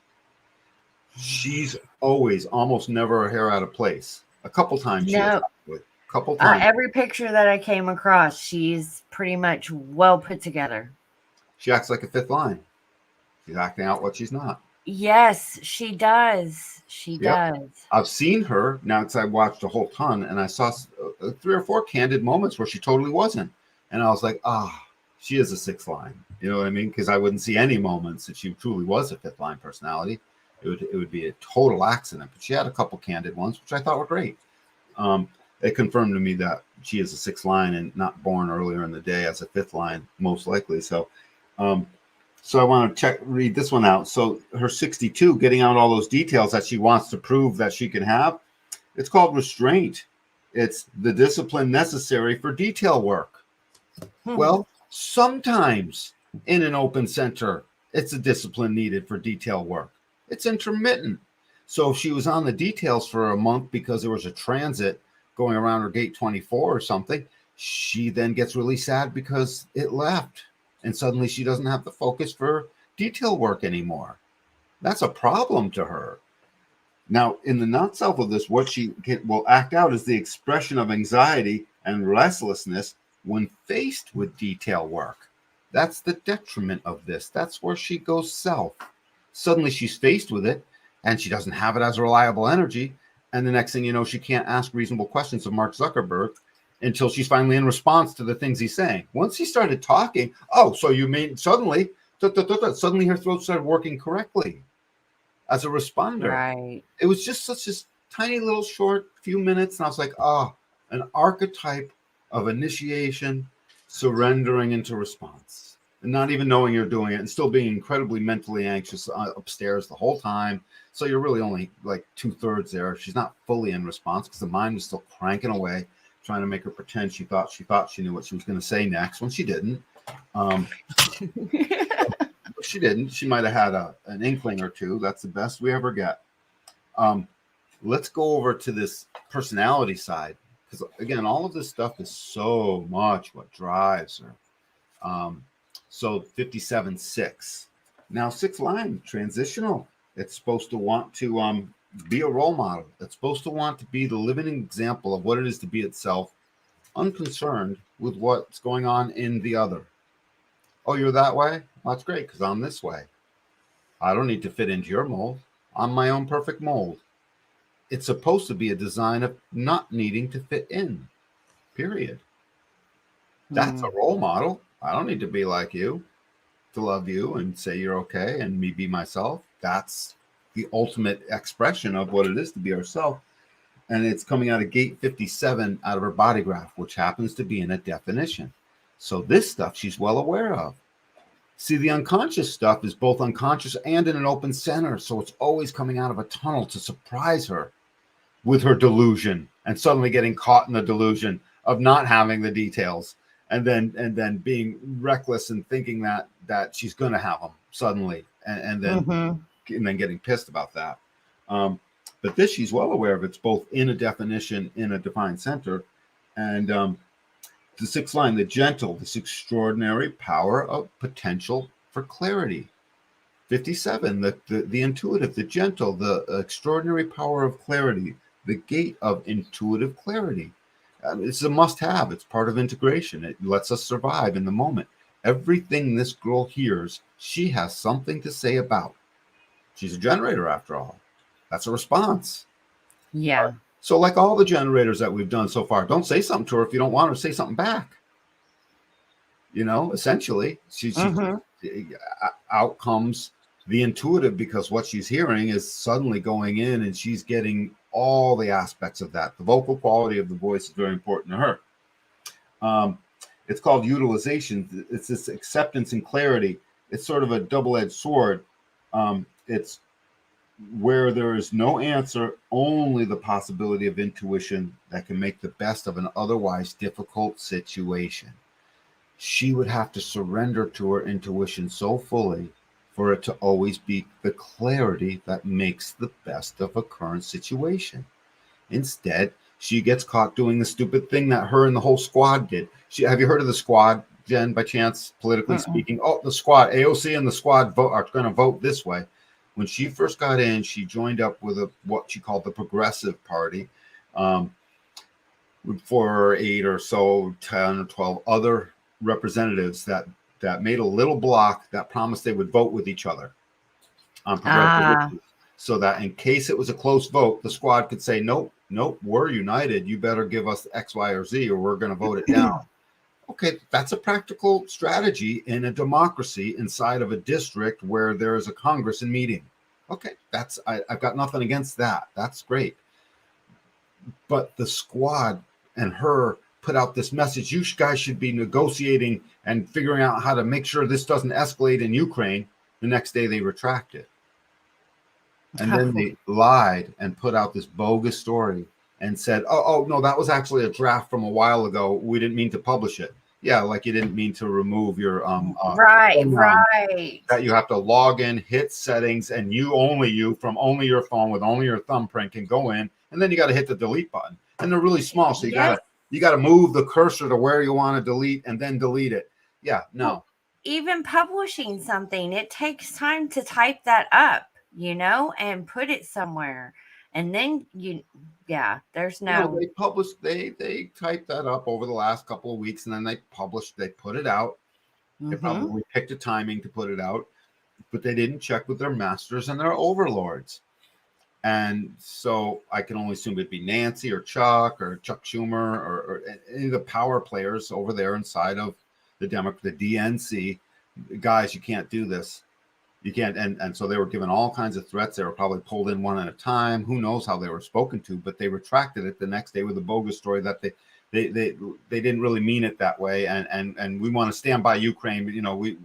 She's always, almost never a hair out of place. A couple times. No. Couple times. Every picture that I came across, she's pretty much well put together. She acts like a 5th line. She's acting out what she's not. Yes, she does. She does. I've seen her now because I watched a whole ton, and I saw 3 or 4 candid moments where she totally wasn't. And I was like, she is a 6th line. You know what I mean? Because I wouldn't see any moments that she truly was a 5th line personality. It would be a total accident. But she had a couple candid ones, which I thought were great. It confirmed to me that she is a 6th line and not born earlier in the day as a 5th line, most likely. So I want to read this one out. So her 62, getting out all those details that she wants to prove that she can have. It's called restraint. It's the discipline necessary for detail work. Well, sometimes in an open center, it's a discipline needed for detail work. It's intermittent. So if she was on the details for a month because there was a transit going around her gate 24 or something, she then gets really sad because it left. And suddenly she doesn't have the focus for detail work anymore. That's a problem to her. Now, in the not-self of this, what she will act out is the expression of anxiety and restlessness when faced with detail work. That's the detriment of this. That's where she goes self. Suddenly she's faced with it, and she doesn't have it as a reliable energy. And the next thing you know, she can't ask reasonable questions of Mark Zuckerberg until she's finally in response to the things he's saying. Once he started talking, oh, so you mean suddenly her throat started working correctly as a responder. Right. It was just such a tiny little short few minutes. And I was like, an archetype of initiation, surrendering into response, and not even knowing you're doing it and still being incredibly mentally anxious upstairs the whole time. So you're really only like 2/3 there. She's not fully in response because the mind was still cranking away, trying to make her pretend she thought she knew what she was going to say next when she didn't. She didn't. She might have had an inkling or two. That's the best we ever get. Let's go over to this personality side, because again, all of this stuff is so much what drives her. So 57-6. Now 6 line, transitional. It's supposed to want to be a role model. It's supposed to want to be the living example of what it is to be itself, unconcerned with what's going on in the other. Oh, you're that way? Well, that's great, because I'm this way. I don't need to fit into your mold. I'm my own perfect mold. It's supposed to be a design of not needing to fit in, period. That's a role model. I don't need to be like you to love you and say you're okay and me be myself. That's the ultimate expression of what it is to be ourselves. And it's coming out of gate 57 out of her body graph, which happens to be in a definition. So this stuff she's well aware of. See, the unconscious stuff is both unconscious and in an open center. So it's always coming out of a tunnel to surprise her with her delusion and suddenly getting caught in the delusion of not having the details and then being reckless and thinking that she's going to have them suddenly and then getting pissed about that. But this she's well aware of. It's both in a definition, in a defined center, and the 6th line, the gentle, this extraordinary power of potential for clarity. 57, the intuitive, the gentle, the extraordinary power of clarity, the gate of intuitive clarity. It's a must-have. It's part of integration. It lets us survive in the moment. Everything this girl hears, she has something to say about. She's a generator, after all. That's a response. Yeah. So like all the generators that we've done so far, don't say something to her if you don't want her to say something back. You know, essentially, out comes the intuitive, because what she's hearing is suddenly going in and she's getting all the aspects of that. The vocal quality of the voice is very important to her. It's called utilization. It's this acceptance and clarity. It's sort of a double-edged sword. It's where there is no answer, only the possibility of intuition that can make the best of an otherwise difficult situation. She would have to surrender to her intuition so fully for it to always be the clarity that makes the best of a current situation. Instead, she gets caught doing the stupid thing that her and the whole squad did. Have you heard of the squad, Jen, by chance, politically speaking? Oh, the squad, AOC and the squad are going to vote this way. When she first got in, she joined up with what she called the Progressive Party, 4 or 8 or so, 10 or 12 other representatives that made a little block that promised they would vote with each other on progressive issues, so that in case it was a close vote, the squad could say, nope, we're united. You better give us X, Y, or Z, or we're going to vote it down. Okay, that's a practical strategy in a democracy inside of a district where there is a Congress in meeting. Okay, I've got nothing against that. That's great. But the squad and her put out this message: you guys should be negotiating and figuring out how to make sure this doesn't escalate in Ukraine. The next day they retracted. And then they lied and put out this bogus story and said, oh, no, that was actually a draft from a while ago. We didn't mean to publish it. Yeah, like you didn't mean to remove your right. that you have to log in, hit settings, and you from only your phone with only your thumbprint can go in, and then you got to hit the delete button. And they're really small, so you gotta move the cursor to where you want to delete and then delete it. Yeah, no. Even publishing something, it takes time to type that up, and put it somewhere. And then there's no. They typed that up over the last couple of weeks, and then they put it out. They probably picked a timing to put it out, but they didn't check with their masters and their overlords. And so I can only assume it'd be Nancy or Chuck Schumer or any of the power players over there inside of the DNC. Guys, you can't do this. You can't. And so they were given all kinds of threats. They were probably pulled in one at a time. Who knows how they were spoken to, but they retracted it the next day with a bogus story that they didn't really mean it that way. And we want to stand by Ukraine. We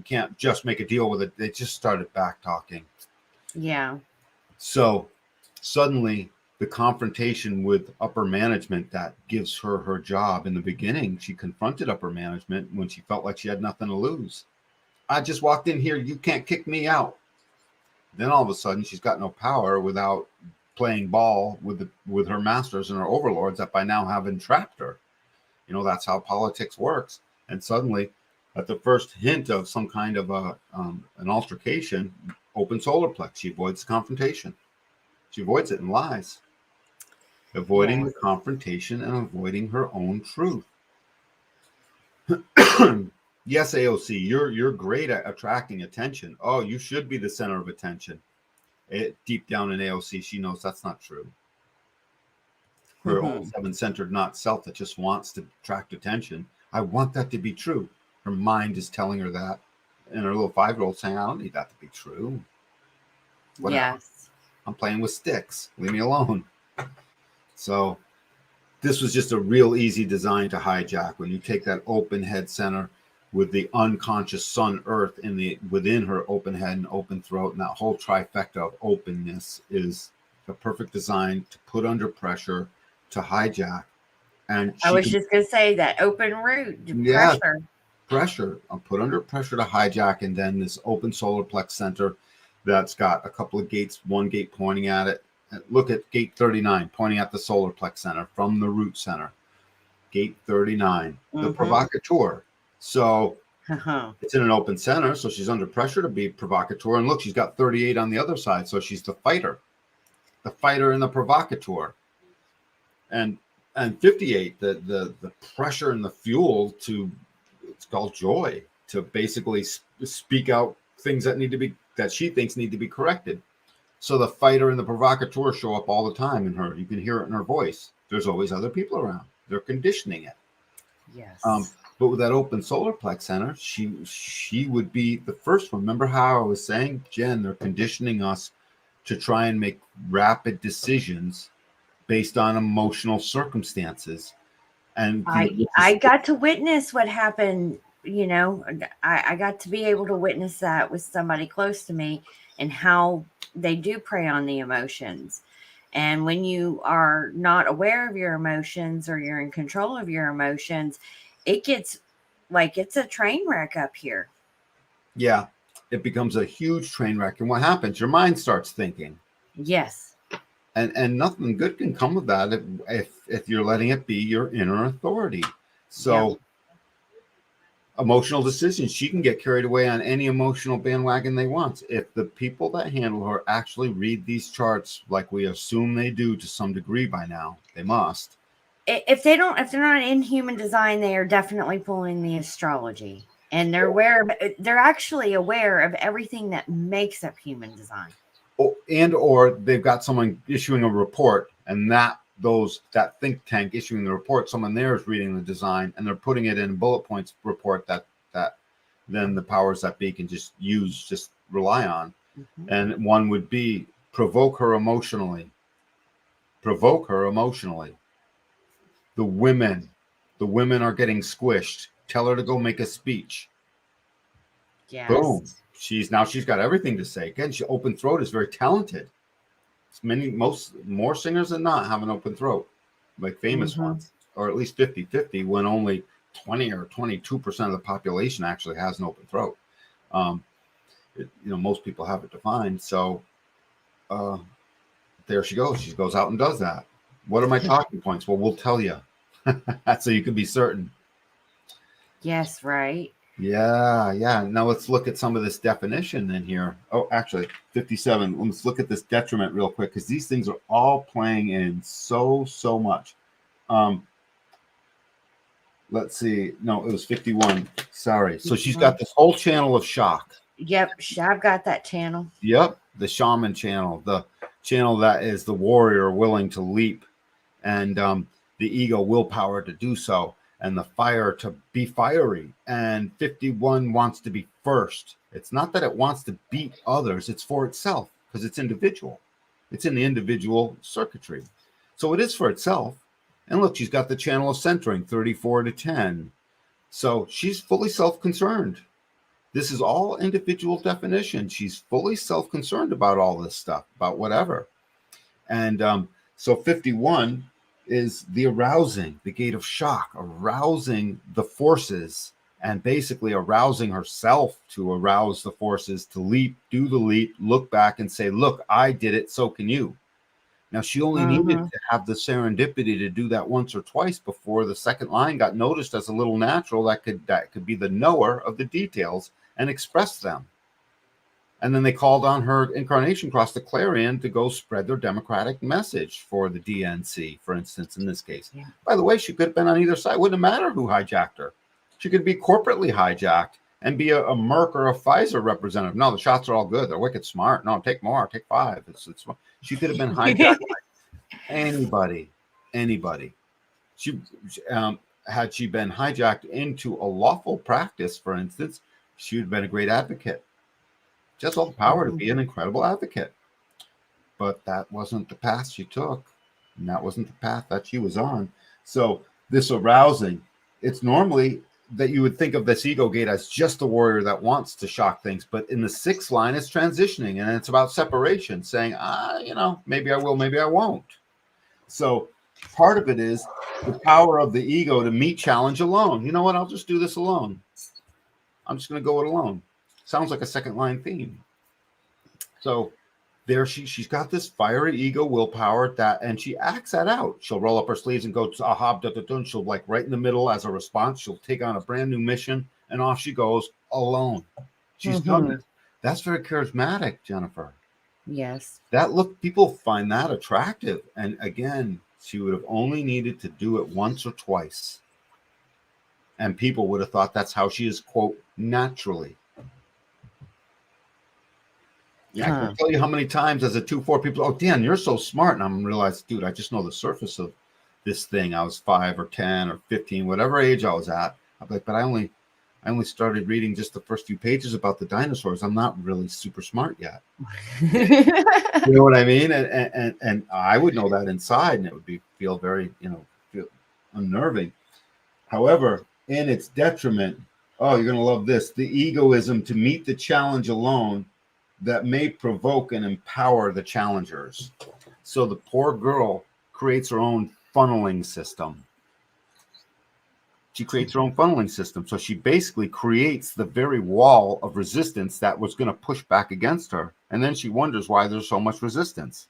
can't just make a deal with it. They just started back talking. Yeah. So suddenly the confrontation with upper management that gives her job in the beginning, she confronted upper management when she felt like she had nothing to lose. I just walked in here. You can't kick me out. Then all of a sudden she's got no power without playing ball with her masters and her overlords that by now have entrapped her. That's how politics works. And suddenly at the first hint of some kind of an altercation, open solar plex, she avoids confrontation. She avoids it and lies, avoiding the confrontation and avoiding her own truth. Yes, AOC, you're great at attracting attention. Oh, you should be the center of attention. Deep down in AOC, she knows that's not true. Her own seven-centered not self that just wants to attract attention. I want that to be true. Her mind is telling her that. And her little 5-year-old saying, I don't need that to be true. Whatever. Yes. I'm playing with sticks. Leave me alone. So this was just a real easy design to hijack. When you take that open head center with the unconscious sun earth within her open head and open throat, and that whole trifecta of openness is a perfect design to put under pressure to hijack. And I was just going to say that open root pressure. I'm put under pressure to hijack, and then this open solar plex center that's got a couple of gates, one gate pointing at it. Look at gate 39 pointing at the solar plex center from the root center. Gate 39, the provocateur. So it's in an open center, so she's under pressure to be provocateur. And look, she's got 38 on the other side, so she's the fighter and the provocateur. And 58, the pressure and the fuel to, it's called joy, to basically speak out things that she thinks need to be corrected. So the fighter and the provocateur show up all the time in her. You can hear it in her voice. There's always other people around. They're conditioning it. Yes. But with that open solar plex center, she would be the first one. Remember how I was saying, Jen, they're conditioning us to try and make rapid decisions based on emotional circumstances. And I got to witness what happened. I got to be able to witness that with somebody close to me, and how they do prey on the emotions. And when you are not aware of your emotions, or you're in control of your emotions, it gets like it's a train wreck up here. Yeah, it becomes a huge train wreck. And what happens? Your mind starts thinking. Yes. And nothing good can come of that if you're letting it be your inner authority. So emotional decisions, she can get carried away on any emotional bandwagon they want. If the people that handle her actually read these charts like we assume they do to some degree by now, they must. If they're not in human design, they are definitely pulling the astrology, and they're actually aware of everything that makes up human design. Or they've got someone issuing a report, and that think tank issuing the report, someone there is reading the design, and they're putting it in a bullet points report that then the powers that be can just rely on. Mm-hmm. And one would be provoke her emotionally. The women are getting squished. Tell her to go make a speech. Yes. Boom. She's got everything to say. Again, open throat is very talented. More singers than not have an open throat, like famous ones, or at least 50-50, when only 20 or 22% of the population actually has an open throat. Most people have it defined. So there she goes. She goes out and does that. What are my talking points? Well, we'll tell you. So you can be certain. Yes, right. Yeah. Now let's look at some of this definition in here. Oh, actually, 57. Let's look at this detriment real quick, because these things are all playing in so much. Let's see. No, it was 51. Sorry. So she's got this whole channel of shock. Yep, I've got that channel. Yep, the shaman channel, the channel that is the warrior willing to leap, and the ego willpower to do so, and the fire to be fiery. And 51 wants to be first. It's not that it wants to beat others, it's for itself, because it's individual. It's in the individual circuitry. So it is for itself. And look, she's got the channel of centering, 34 to 10. So she's fully self-concerned. This is all individual definition. She's fully self-concerned about all this stuff, about whatever. And so 51 is the arousing, the gate of shock, arousing the forces, and basically arousing herself to arouse the forces to leap, do the leap, look back and say, look, I did it, so can you. Now, she only needed to have the serendipity to do that once or twice before the second line got noticed as a little natural that could be the knower of the details and express them. And then they called on her incarnation cross, the Clarion, to go spread their democratic message for the DNC, for instance, in this case. Yeah. By the way, she could have been on either side. It wouldn't matter who hijacked her. She could be corporately hijacked and be a Merck or a Pfizer representative. No, the shots are all good. They're wicked smart. No, take more. Take 5. She could have been hijacked by anybody. She had she been hijacked into a lawful practice, for instance, she would have been a great advocate. She has all the power to be an incredible advocate. But that wasn't the path she took. And that wasn't the path that she was on. So this arousing, it's normally that you would think of this ego gate as just the warrior that wants to shock things. But in the 6th line, it's transitioning, and it's about separation, saying, maybe I will, maybe I won't. So part of it is the power of the ego to meet challenge alone. You know what? I'll just do this alone. I'm just going to go it alone. Sounds like a second line theme. So there she's got this fiery ego willpower and she acts that out. She'll roll up her sleeves and go, aha, and she'll like right in the middle as a response. She'll take on a brand new mission and off she goes alone. She's done it. That's very charismatic, Jennifer. Yes. People find that attractive. And again, she would have only needed to do it once or twice. And people would have thought that's how she is, quote, naturally. Yeah, I can tell you how many times as a 2-4 people, oh, Dan, you're so smart. And I'm realized, dude, I just know the surface of this thing. I was 5 or 10 or 15, whatever age I was at. I'm like, but I only started reading just the first few pages about the dinosaurs. I'm not really super smart yet. You know what I mean? And I would know that inside, and it would feel very, feel unnerving. However, in its detriment, oh, you're going to love this, the egoism to meet the challenge alone that may provoke and empower the challengers. So the poor girl creates her own funneling system. She creates her own funneling system. So she basically creates the very wall of resistance that was going to push back against her. And then she wonders why there's so much resistance.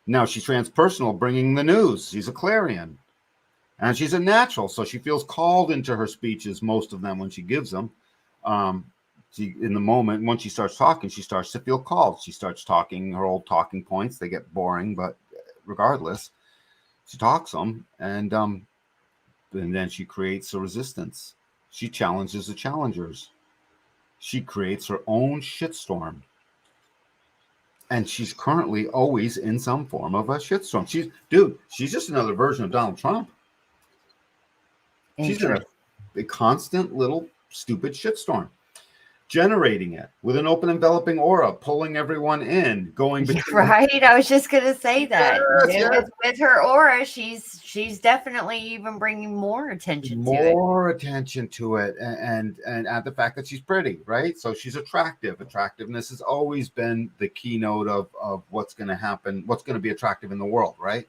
Now she's transpersonal, bringing the news. She's a clarion. And she's a natural. So she feels called into her speeches, most of them when she gives them. In the moment, once she starts talking, she starts to feel called. She starts talking her old talking points. They get boring, but regardless, she talks them, and then she creates a resistance. She challenges the challengers. She creates her own shitstorm. And she's currently always in some form of a shitstorm. She's just another version of Donald Trump. She's in a constant little stupid shitstorm. Generating it with an open enveloping aura, pulling everyone in, going between. Right, I was just gonna say that. Yes. With her aura, she's definitely even bringing more attention to it, and the fact that she's pretty, right? So she's attractive. Attractiveness has always been the keynote of what's going to happen, what's going to be attractive in the world, right?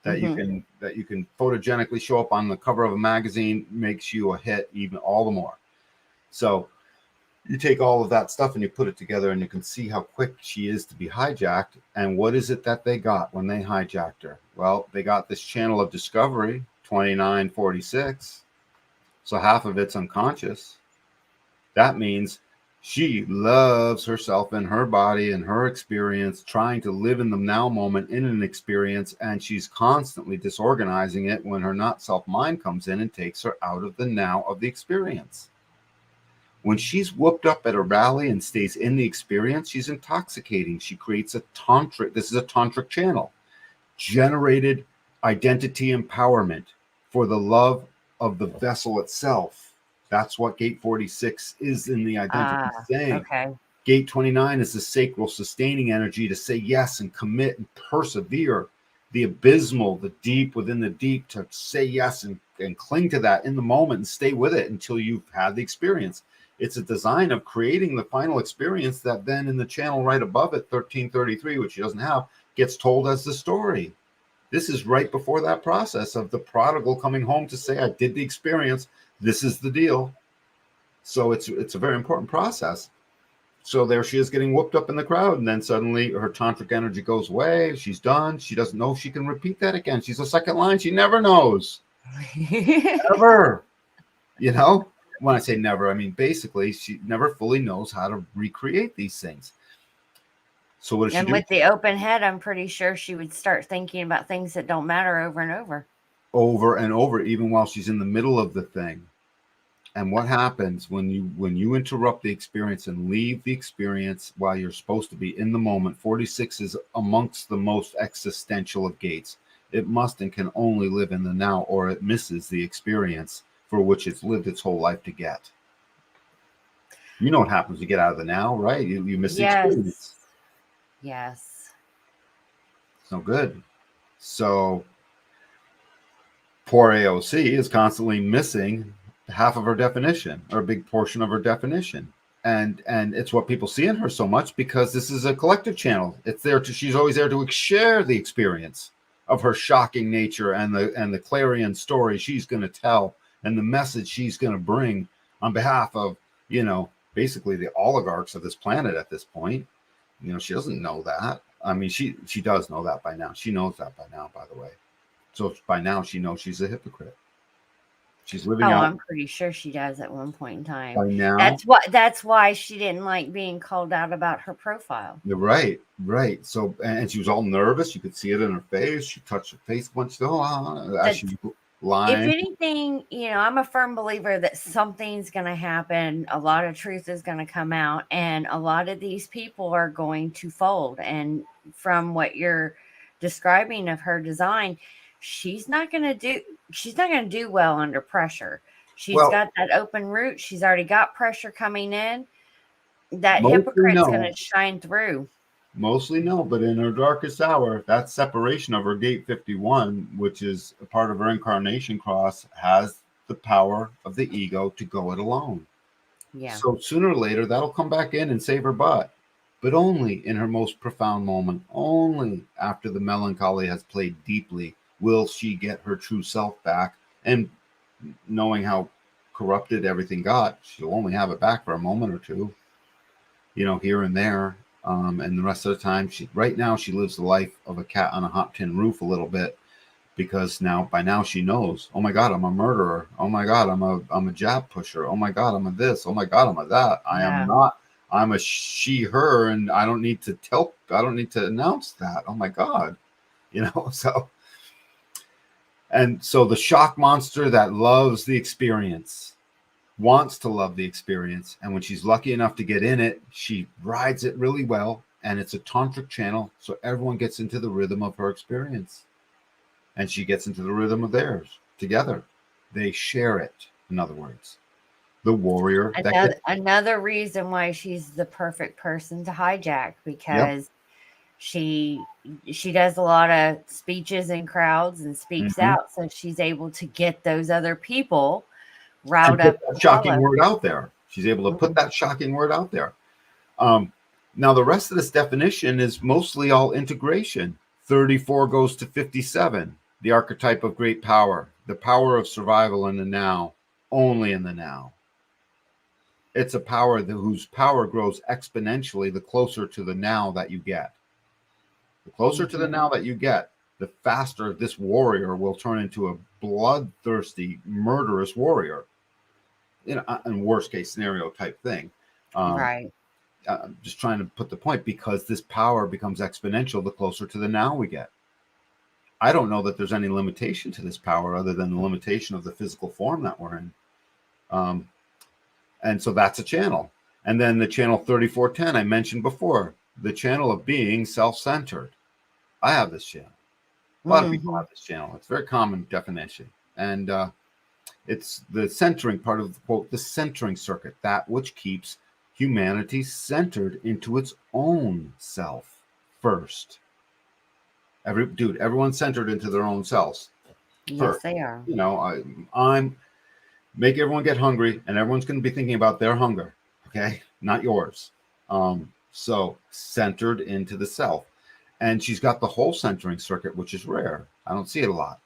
that you can photogenically show up on the cover of a magazine makes you a hit even all the more. So you take all of that stuff and you put it together, and you can see how quick she is to be hijacked. And what is it that they got when they hijacked her? Well, they got this channel of discovery, 2946. So half of it's unconscious. That means she loves herself and her body and her experience, trying to live in the now moment in an experience, and she's constantly disorganizing it when her not self mind comes in and takes her out of the now of the experience. When she's whooped up at a rally and stays in the experience, she's intoxicating. She creates a tantric, this is a tantric channel, generated identity empowerment for the love of the vessel itself. That's what gate 46 is in the identity saying. Okay. Gate 29 is the sacral sustaining energy to say yes and commit and persevere. The abysmal, the deep within the deep, to say yes and cling to that in the moment and stay with it until you've had the experience. It's a design of creating the final experience that then in the channel right above it, 1333, which she doesn't have, gets told as the story. This is right before that process of the prodigal coming home to say, I did the experience. This is the deal. So it's a very important process. So there she is getting whooped up in the crowd, and then suddenly her tantric energy goes away. She's done. She doesn't know if she can repeat that again. She's a second line. She never knows. Ever. You know? When I say never, I mean basically she never fully knows how to recreate these things. So what does she do? And with the open head, I'm pretty sure she would start thinking about things that don't matter over and over. Over and over, even while she's in the middle of the thing. And what happens when you interrupt the experience and leave the experience while you're supposed to be in the moment? 46 is amongst the most existential of gates. It must and can only live in the now, or it misses the experience for which it's lived its whole life to get. You know what happens when you get out of the now, right? You miss the experience. Yes. It's no good. So poor AOC is constantly missing half of her definition, or a big portion of her definition. And it's what people see in her so much, because this is a collective channel. It's there to, she's always there to share the experience of her shocking nature and the clarion story she's going to tell, and the message she's going to bring on behalf of, basically the oligarchs of this planet at this point. She doesn't know that. I mean, she does know that by now. She knows that by now, by the way. So by now she knows she's a hypocrite. She's living out. I'm pretty sure she does at one point in time. By now. That's why she didn't like being called out about her profile. You're right. So, and she was all nervous. You could see it in her face. She touched her face once. As she lying. If anything, I'm a firm believer that something's going to happen. A lot of truth is going to come out, and a lot of these people are going to fold. And from what you're describing of her design, she's not going to do well under pressure. She's got that open root. She's already got pressure coming in. That hypocrite's going to shine through. Mostly no, but in her darkest hour, that separation of her gate 51, which is a part of her incarnation cross, has the power of the ego to go it alone. Yeah. So sooner or later, that'll come back in and save her butt, but only in her most profound moment. Only after the melancholy has played deeply will she get her true self back. And knowing how corrupted everything got, she'll only have it back for a moment or two, here and there. And the rest of the time, right now she lives the life of a cat on a hot tin roof a little bit, because by now she knows, oh my God, I'm a murderer. Oh my God, I'm a jab pusher. Oh my God, I'm a this. Oh my God, I'm a that. I am not. I'm a she, her, and I don't need to announce that. Oh my God, so the shock monster that loves the experience wants to love the experience, and when she's lucky enough to get in it, she rides it really well, and it's a tantric channel, so everyone gets into the rhythm of her experience, and she gets into the rhythm of theirs together. They share it. In other words, the warrior. Another reason why she's the perfect person to hijack, because she does a lot of speeches in crowds and speaks out, so she's able to get those other people riled up. Shocking word out there. She's able to put that shocking word out there. Now the rest of this definition is mostly all integration. 34 goes to 57. The archetype of great power, the power of survival in the now, only in the now. It's a power whose power grows exponentially the closer to the now that you get. The closer to the now that you get, the faster this warrior will turn into a bloodthirsty, murderous warrior. In worst case scenario type thing. Right. I'm just trying to put the point, because this power becomes exponential the closer to the now we get. I don't know that there's any limitation to this power other than the limitation of the physical form that we're in. And so that's a channel. And then the channel 3410 I mentioned before, the channel of being self-centered. I have this channel. A lot of people have this channel. It's a very common definition. And it's the centering part of the quote, the centering circuit, that which keeps humanity centered into its own self first. Everyone's centered into their own selves. Yes, they are. You know, I'm make everyone get hungry, and everyone's going to be thinking about their hunger, okay, not yours. So centered into the self, and she's got the whole centering circuit, which is rare. I don't see it a lot.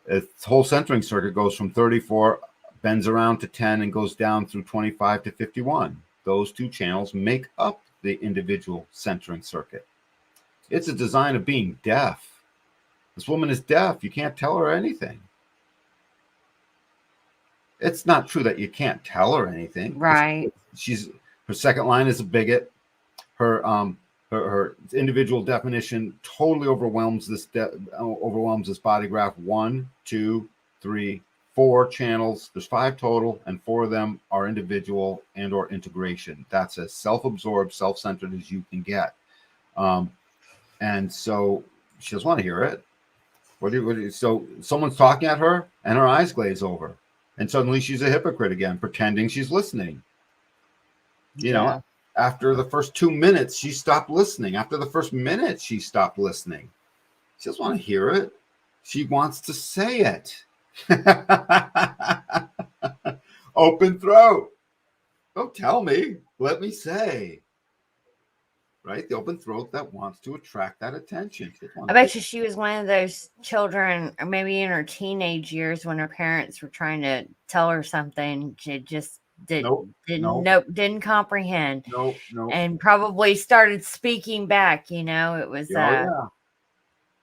Its whole centering circuit goes from 34, bends around to 10, and goes down through 25 to 51. Those two channels make up the individual centering circuit. It's a design of being deaf. This woman is deaf. You can't tell her anything. It's not true that you can't tell her anything. Right. Her second line is a bigot. Her individual definition totally overwhelms this body graph. 1, 2, 3, 4 channels. There's 5 total, and 4 of them are individual and or integration. That's as self-absorbed, self-centered as you can get. And so she doesn't want to hear it. So someone's talking at her, and her eyes glaze over, and suddenly she's a hypocrite again, pretending she's listening. You know, after the first 2 minutes, she stopped listening. After the first minute, she stopped listening. She doesn't want to hear it. She wants to say it. Open throat. Don't tell me. Let me say. Right? The open throat that wants to attract that attention. I bet you she was one of those children, or maybe in her teenage years, when her parents were trying to tell her something. She just didn't comprehend. Nope. And probably started speaking back. You know, it was.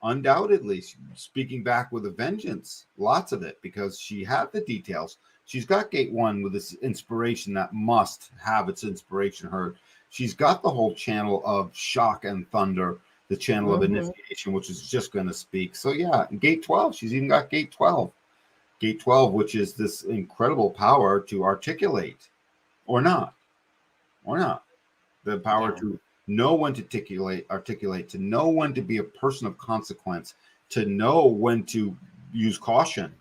Undoubtedly speaking back with a vengeance. Lots of it, because she had the details. She's got gate 1 with this inspiration that must have its inspiration heard. She's got the whole channel of shock and thunder, the channel of initiation, which is just going to speak. So yeah, gate 12, she's even got gate 12. Gate 12, which is this incredible power to articulate or not. The power to know when to articulate, to know when to be a person of consequence, to know when to use caution,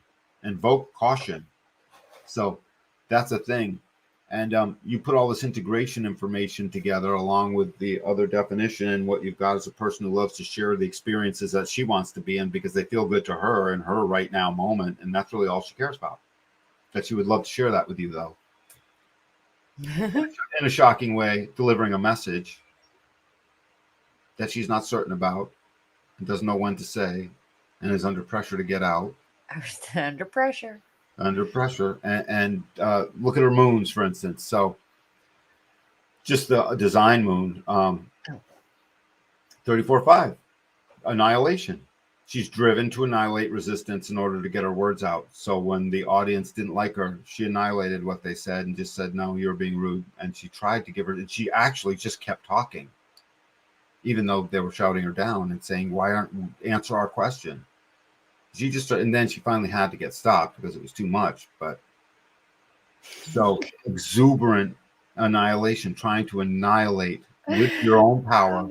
invoke caution. So that's a thing. And you put all this integration information together along with the other definition, and what you've got is a person who loves to share the experiences that she wants to be in because they feel good to her in her right now moment. And that's really all she cares about. That she would love to share that with you, though. In a shocking way, delivering a message that she's not certain about and doesn't know when to say and is under pressure to get out. Under pressure. And look at her moons, for instance. So just the design moon, 34-5, annihilation. She's driven to annihilate resistance in order to get her words out. So when the audience didn't like her, she annihilated what they said and just said, no, you're being rude. And she tried to give her, and she actually just kept talking, even though they were shouting her down and saying, why aren't you answer our question? She just, and then she finally had to get stopped because it was too much. But so exuberant annihilation, trying to annihilate with your own power.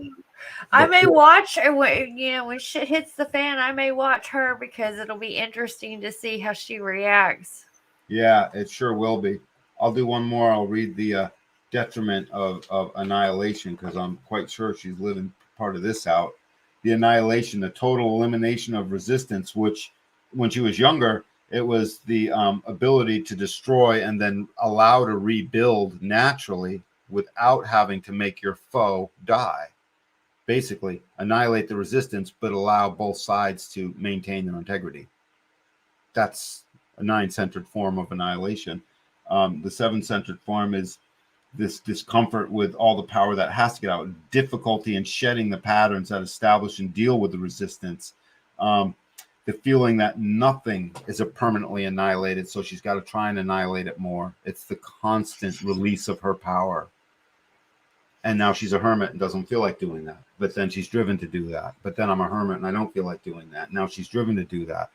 I may watch, when shit hits the fan, I may watch her because it'll be interesting to see how she reacts. Yeah, it sure will be. I'll do one more. I'll read the detriment of annihilation, because I'm quite sure she's living part of this out. The annihilation, the total elimination of resistance, which when she was younger, it was the ability to destroy and then allow to rebuild naturally without having to make your foe die. basically annihilate the resistance, but allow both sides to maintain their integrity. That's a 9-centered form of annihilation. The 7-centered form is this discomfort with all the power that has to get out, difficulty in shedding the patterns that establish and deal with the resistance, the feeling that nothing is permanently annihilated, so she's got to try and annihilate it more. It's the constant release of her power. And now she's a hermit and doesn't feel like doing that. But then she's driven to do that. But then I'm a hermit and I don't feel like doing that. Now she's driven to do that.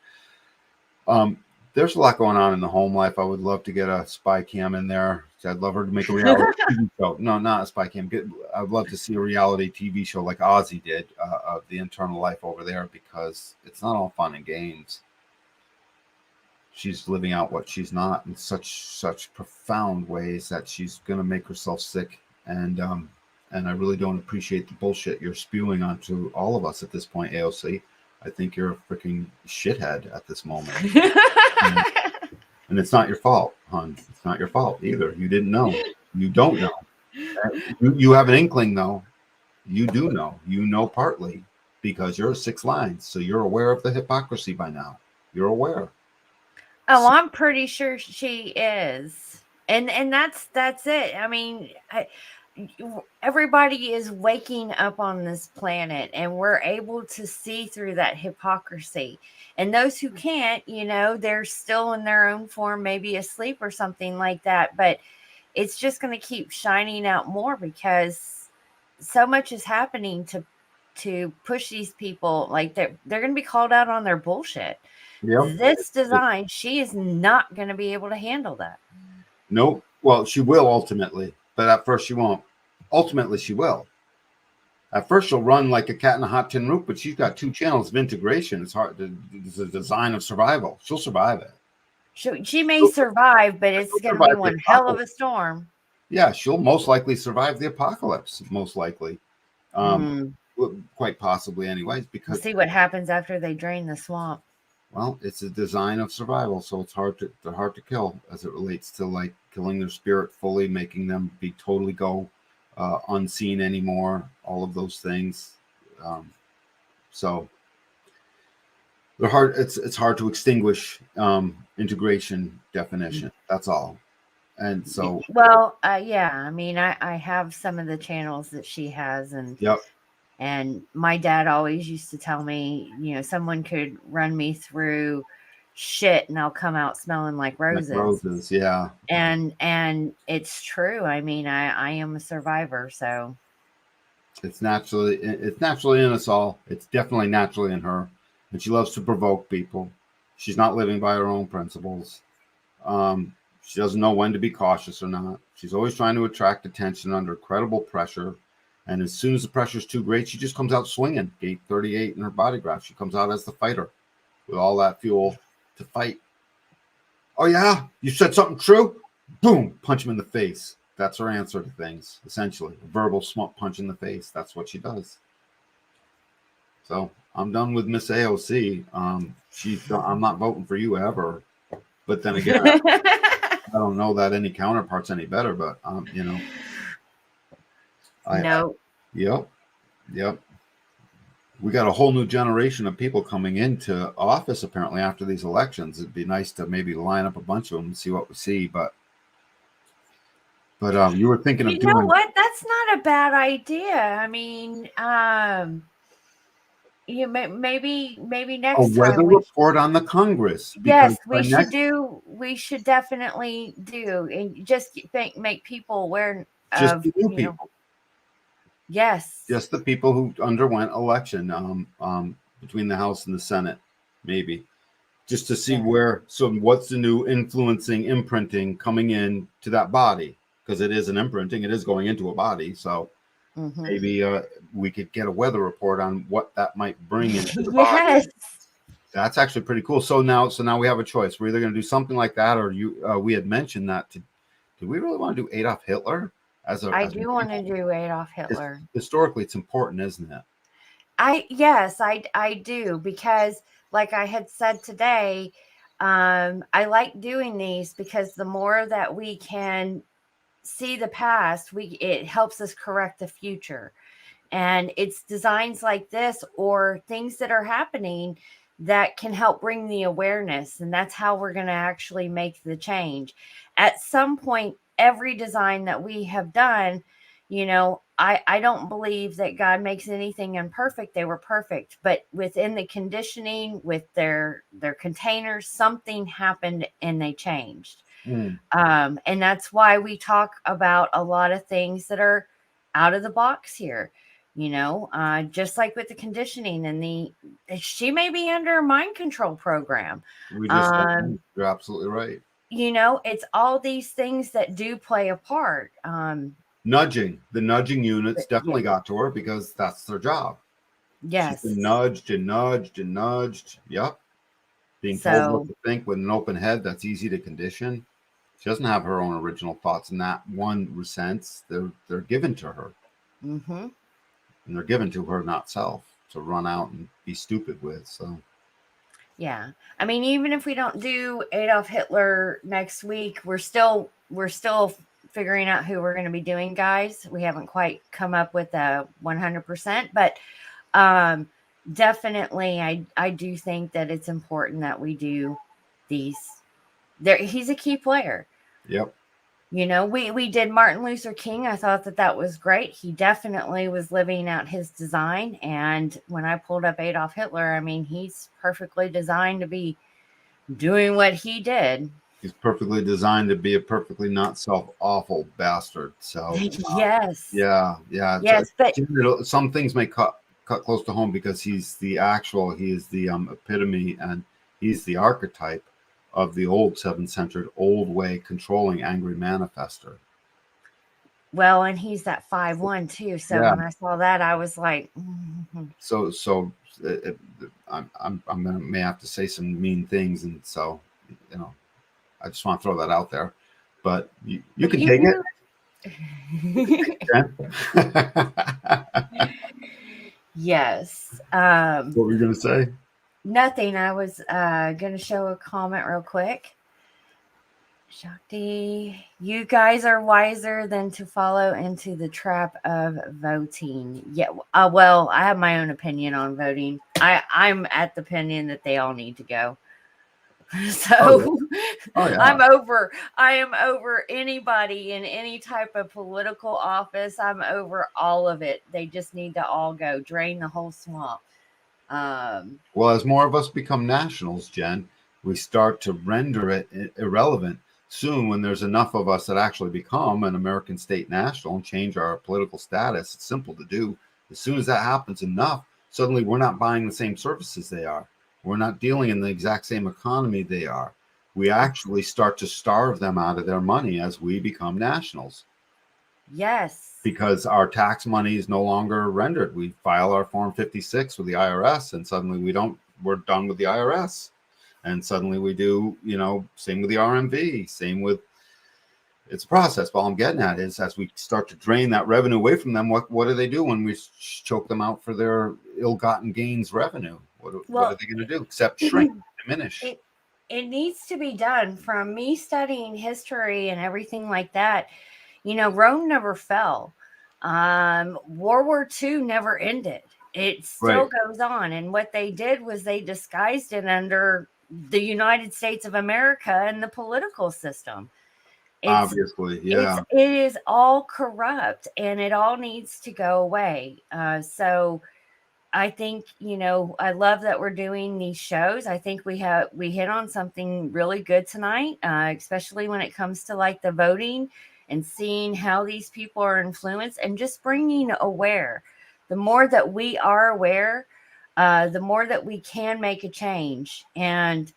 There's a lot going on in the home life. I would love to get a spy cam in there. I'd love her to make a reality TV show. No, not a spy cam. I'd love to see a reality TV show like Ozzy did of the internal life over there, because it's not all fun and games. She's living out what she's not in such profound ways that she's going to make herself sick. And I really don't appreciate the bullshit you're spewing onto all of us at this point, AOC. I think you're a freaking shithead at this moment. And it's not your fault, hon. It's not your fault either. You didn't know. You don't know. You have an inkling, though. You do know. You know partly because you're 6 lines. So you're aware of the hypocrisy by now. You're aware. Oh, I'm pretty sure she is. And that's it. I mean, everybody is waking up on this planet, and we're able to see through that hypocrisy. And those who can't, they're still in their own form, maybe asleep or something like that. But it's just going to keep shining out more, because so much is happening to push these people. Like they're going to be called out on their bullshit. Yep. This design, she is not going to be able to handle that. Nope. Well, she will ultimately, but at first she won't. Ultimately, she will. At first, she'll run like a cat in a hot tin roof, but she's got 2 channels of integration. It's hard. It's a design of survival. She'll survive it. She may survive, but it's going to be one hell of a storm. Yeah, she'll most likely survive the apocalypse. Most likely, quite possibly, anyways. Because we'll see what happens after they drain the swamp. Well, it's a design of survival, so they're hard to kill as it relates to like killing their spirit fully, making them be totally unseen anymore, all of those things. So they're hard. It's hard to extinguish integration definition. That's all. And so, well, yeah. I mean, I have some of the channels that she has, and yep. And my dad always used to tell me, someone could run me through shit and I'll come out smelling like roses. Like roses, yeah. And it's true. I mean, I am a survivor, so it's naturally in us all. It's definitely naturally in her. And she loves to provoke people. She's not living by her own principles. She doesn't know when to be cautious or not. She's always trying to attract attention under credible pressure. And as soon as the pressure is too great, she just comes out swinging. Gate 38 in her body graph. She comes out as the fighter with all that fuel to fight. Oh, yeah? You said something true? Boom! Punch him in the face. That's her answer to things, essentially. A verbal smart punch in the face. That's what she does. So I'm done with Miss AOC. I'm not voting for you ever. But then again, I don't know that any counterpart's any better, but, no. Yep. We got a whole new generation of people coming into office apparently after these elections. It'd be nice to maybe line up a bunch of them and see what we see. But you were thinking of doing. You know what? That's not a bad idea. I mean, maybe next time. A weather report on the Congress. Yes, we should definitely do, and just make people aware of new people. Yes. Just the people who underwent election between the House and the Senate, maybe. Just to see what's the new influencing imprinting coming in to that body. Because it is an imprinting. It is going into a body. So maybe we could get a weather report on what that might bring into the body. Yes. That's actually pretty cool. So now we have a choice. We're either going to do something like that, or we had mentioned that. Do we really want to do Adolf Hitler? I do want to do Adolf Hitler. Historically, it's important, isn't it? I do, because like I had said today, I like doing these because the more that we can see the past, it helps us correct the future. And it's designs like this or things that are happening that can help bring the awareness. And that's how we're going to actually make the change. At some point, every design that we have done, you know, I don't believe that God makes anything imperfect. They were perfect, but within the conditioning with their containers, something happened and they changed. And that's why we talk about a lot of things that are out of the box here. You know, just like with the conditioning and she may be under a mind control program. We just, you're absolutely right. You know, it's all these things that do play a part. The nudging units definitely got to her because that's their job. Yes. She's been nudged and nudged and nudged. Yep. Being told what to think with an open head, that's easy to condition. She doesn't have her own original thoughts in that one sense. They're given to her. Mm-hmm. And they're given to her, not self, to run out and be stupid with. So, yeah. I mean, even if we don't do Adolf Hitler next week, we're still figuring out who we're going to be doing, guys. We haven't quite come up with a 100%, but definitely, I do think that it's important that we do these. He's a key player. Yep. You know, we did Martin Luther King. I thought that was great. He definitely was living out his design. And when I pulled up Adolf Hitler, I mean, he's perfectly designed to be doing what he did. He's perfectly designed to be a perfectly not self-awful bastard. So yes. Yeah. Yes, but some things may cut close to home because he is the epitome and he's the archetype of the old 7th-century, old way controlling angry manifester. Well, and he's that 5'1" too. So when I saw that, I was like, So I'm gonna may have to say some mean things, and so you know, I just want to throw that out there. But you can take it. Yes. What were you gonna say? Nothing. I was going to show a comment real quick. Shakti, you guys are wiser than to follow into the trap of voting. Yeah. Well, I have my own opinion on voting. I'm at the opinion that they all need to go. So I am over anybody in any type of political office. I'm over all of it. They just need to all go, drain the whole swamp. Well, as more of us become nationals, Jen, we start to render it irrelevant. Soon, when there's enough of us that actually become an American state national and change our political status, it's simple to do. As soon as that happens enough, suddenly we're not buying the same services they are. We're not dealing in the exact same economy they are. We actually start to starve them out of their money as we become nationals. Yes. Because our tax money is no longer rendered. We file our Form 56 with the IRS, and suddenly we're done with the IRS. And suddenly we do, same with the RMV, same with, it's a process. But all I'm getting at is as we start to drain that revenue away from them, what do they do when we choke them out for their ill-gotten gains revenue? What are they going to do except shrink, diminish? It needs to be done. From me studying history and everything like that, Rome never fell. World War II never ended. It still goes on. And what they did was they disguised it under the United States of America and the political system. Obviously, yeah. It is all corrupt and it all needs to go away. So I think, I love that we're doing these shows. I think we hit on something really good tonight, especially when it comes to like the voting and seeing how these people are influenced and just bringing aware. The more that we are aware, the more that we can make a change. And,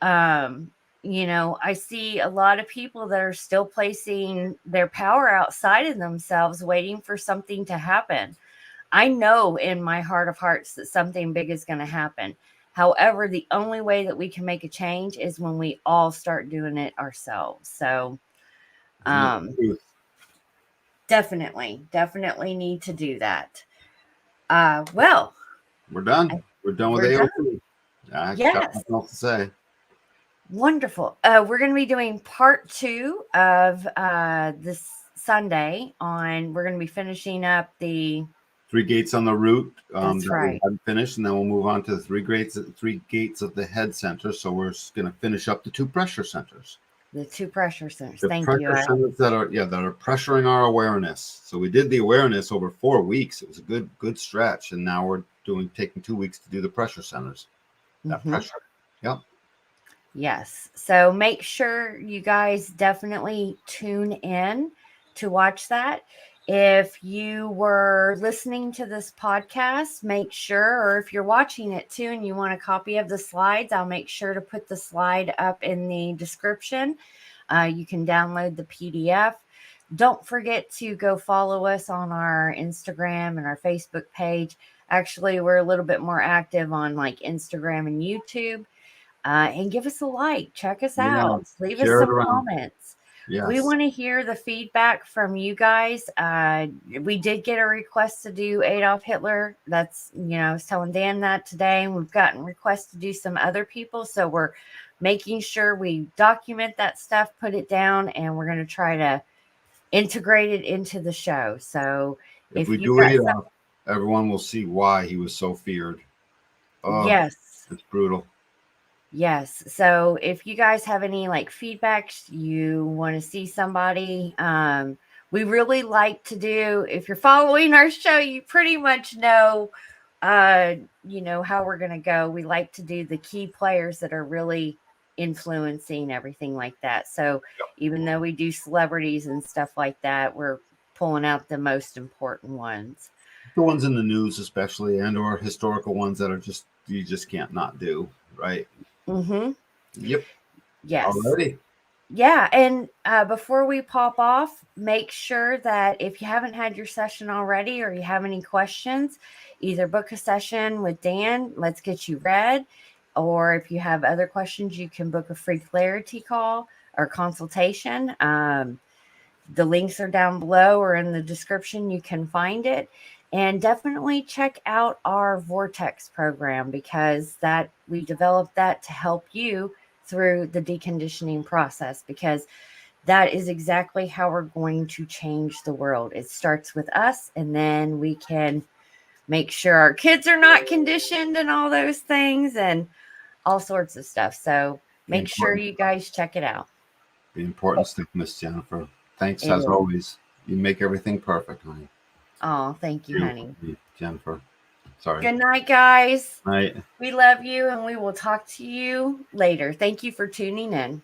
I see a lot of people that are still placing their power outside of themselves, waiting for something to happen. I know in my heart of hearts that something big is going to happen. However, the only way that we can make a change is when we all start doing it ourselves. So, definitely need to do that. Well, we're done. We're done with AOC. I got nothing else to say. Wonderful. We're going to be doing part 2 of this Sunday we're going to be finishing up the 3 gates on the root That's that right. we haven't finished, and then we'll move on to the 3 gates of the head center. So we're going to finish up the 2 pressure centers. The 2 pressure centers. The Thank you. pressure centers that are pressuring our awareness. So we did the awareness over 4 weeks. It was a good stretch, and now we're taking 2 weeks to do the pressure centers. That pressure. Yep. Yes. So make sure you guys definitely tune in to watch that. If you were listening to this podcast, make sure, or if you're watching it too and you want a copy of the slides, I'll make sure to put the slide up in the description. You can download the PDF. Don't forget to go follow us on our Instagram and our Facebook page. Actually, we're a little bit more active on like Instagram and YouTube. And give us a like. Check us out. Leave us some comments. Yes. We want to hear the feedback from you guys. We did get a request to do Adolf Hitler. That's, I was telling Dan that today, and we've gotten requests to do some other people. So we're making sure we document that stuff, put it down, and we're going to try to integrate it into the show. So if we do Adolf, everyone will see why he was so feared. Oh, yes. It's brutal. Yes. So if you guys have any like feedbacks, you want to see somebody, we really like to do, if you're following our show, you pretty much know, how we're going to go. We like to do the key players that are really influencing everything like that. So even though we do celebrities and stuff like that, we're pulling out the most important ones. The ones in the news, especially, and or historical ones that are you just can't not do, right? Mm-hmm. Yep. Yes. Alrighty. Yeah. And before we pop off, make sure that if you haven't had your session already or you have any questions, either book a session with Dan, let's get you read. Or if you have other questions, you can book a free clarity call or consultation. The links are down below or in the description. You can find it. And definitely check out our Vortex program, because we developed that to help you through the deconditioning process, because that is exactly how we're going to change the world. It starts with us, and then we can make sure our kids are not conditioned and all those things and all sorts of stuff. So make sure you guys check it out. The important stuff, Miss Jennifer. Thanks as always. You make everything perfect, honey. Oh, thank you, honey. Jennifer. Sorry. Good night, guys. Night. We love you, and we will talk to you later. Thank you for tuning in.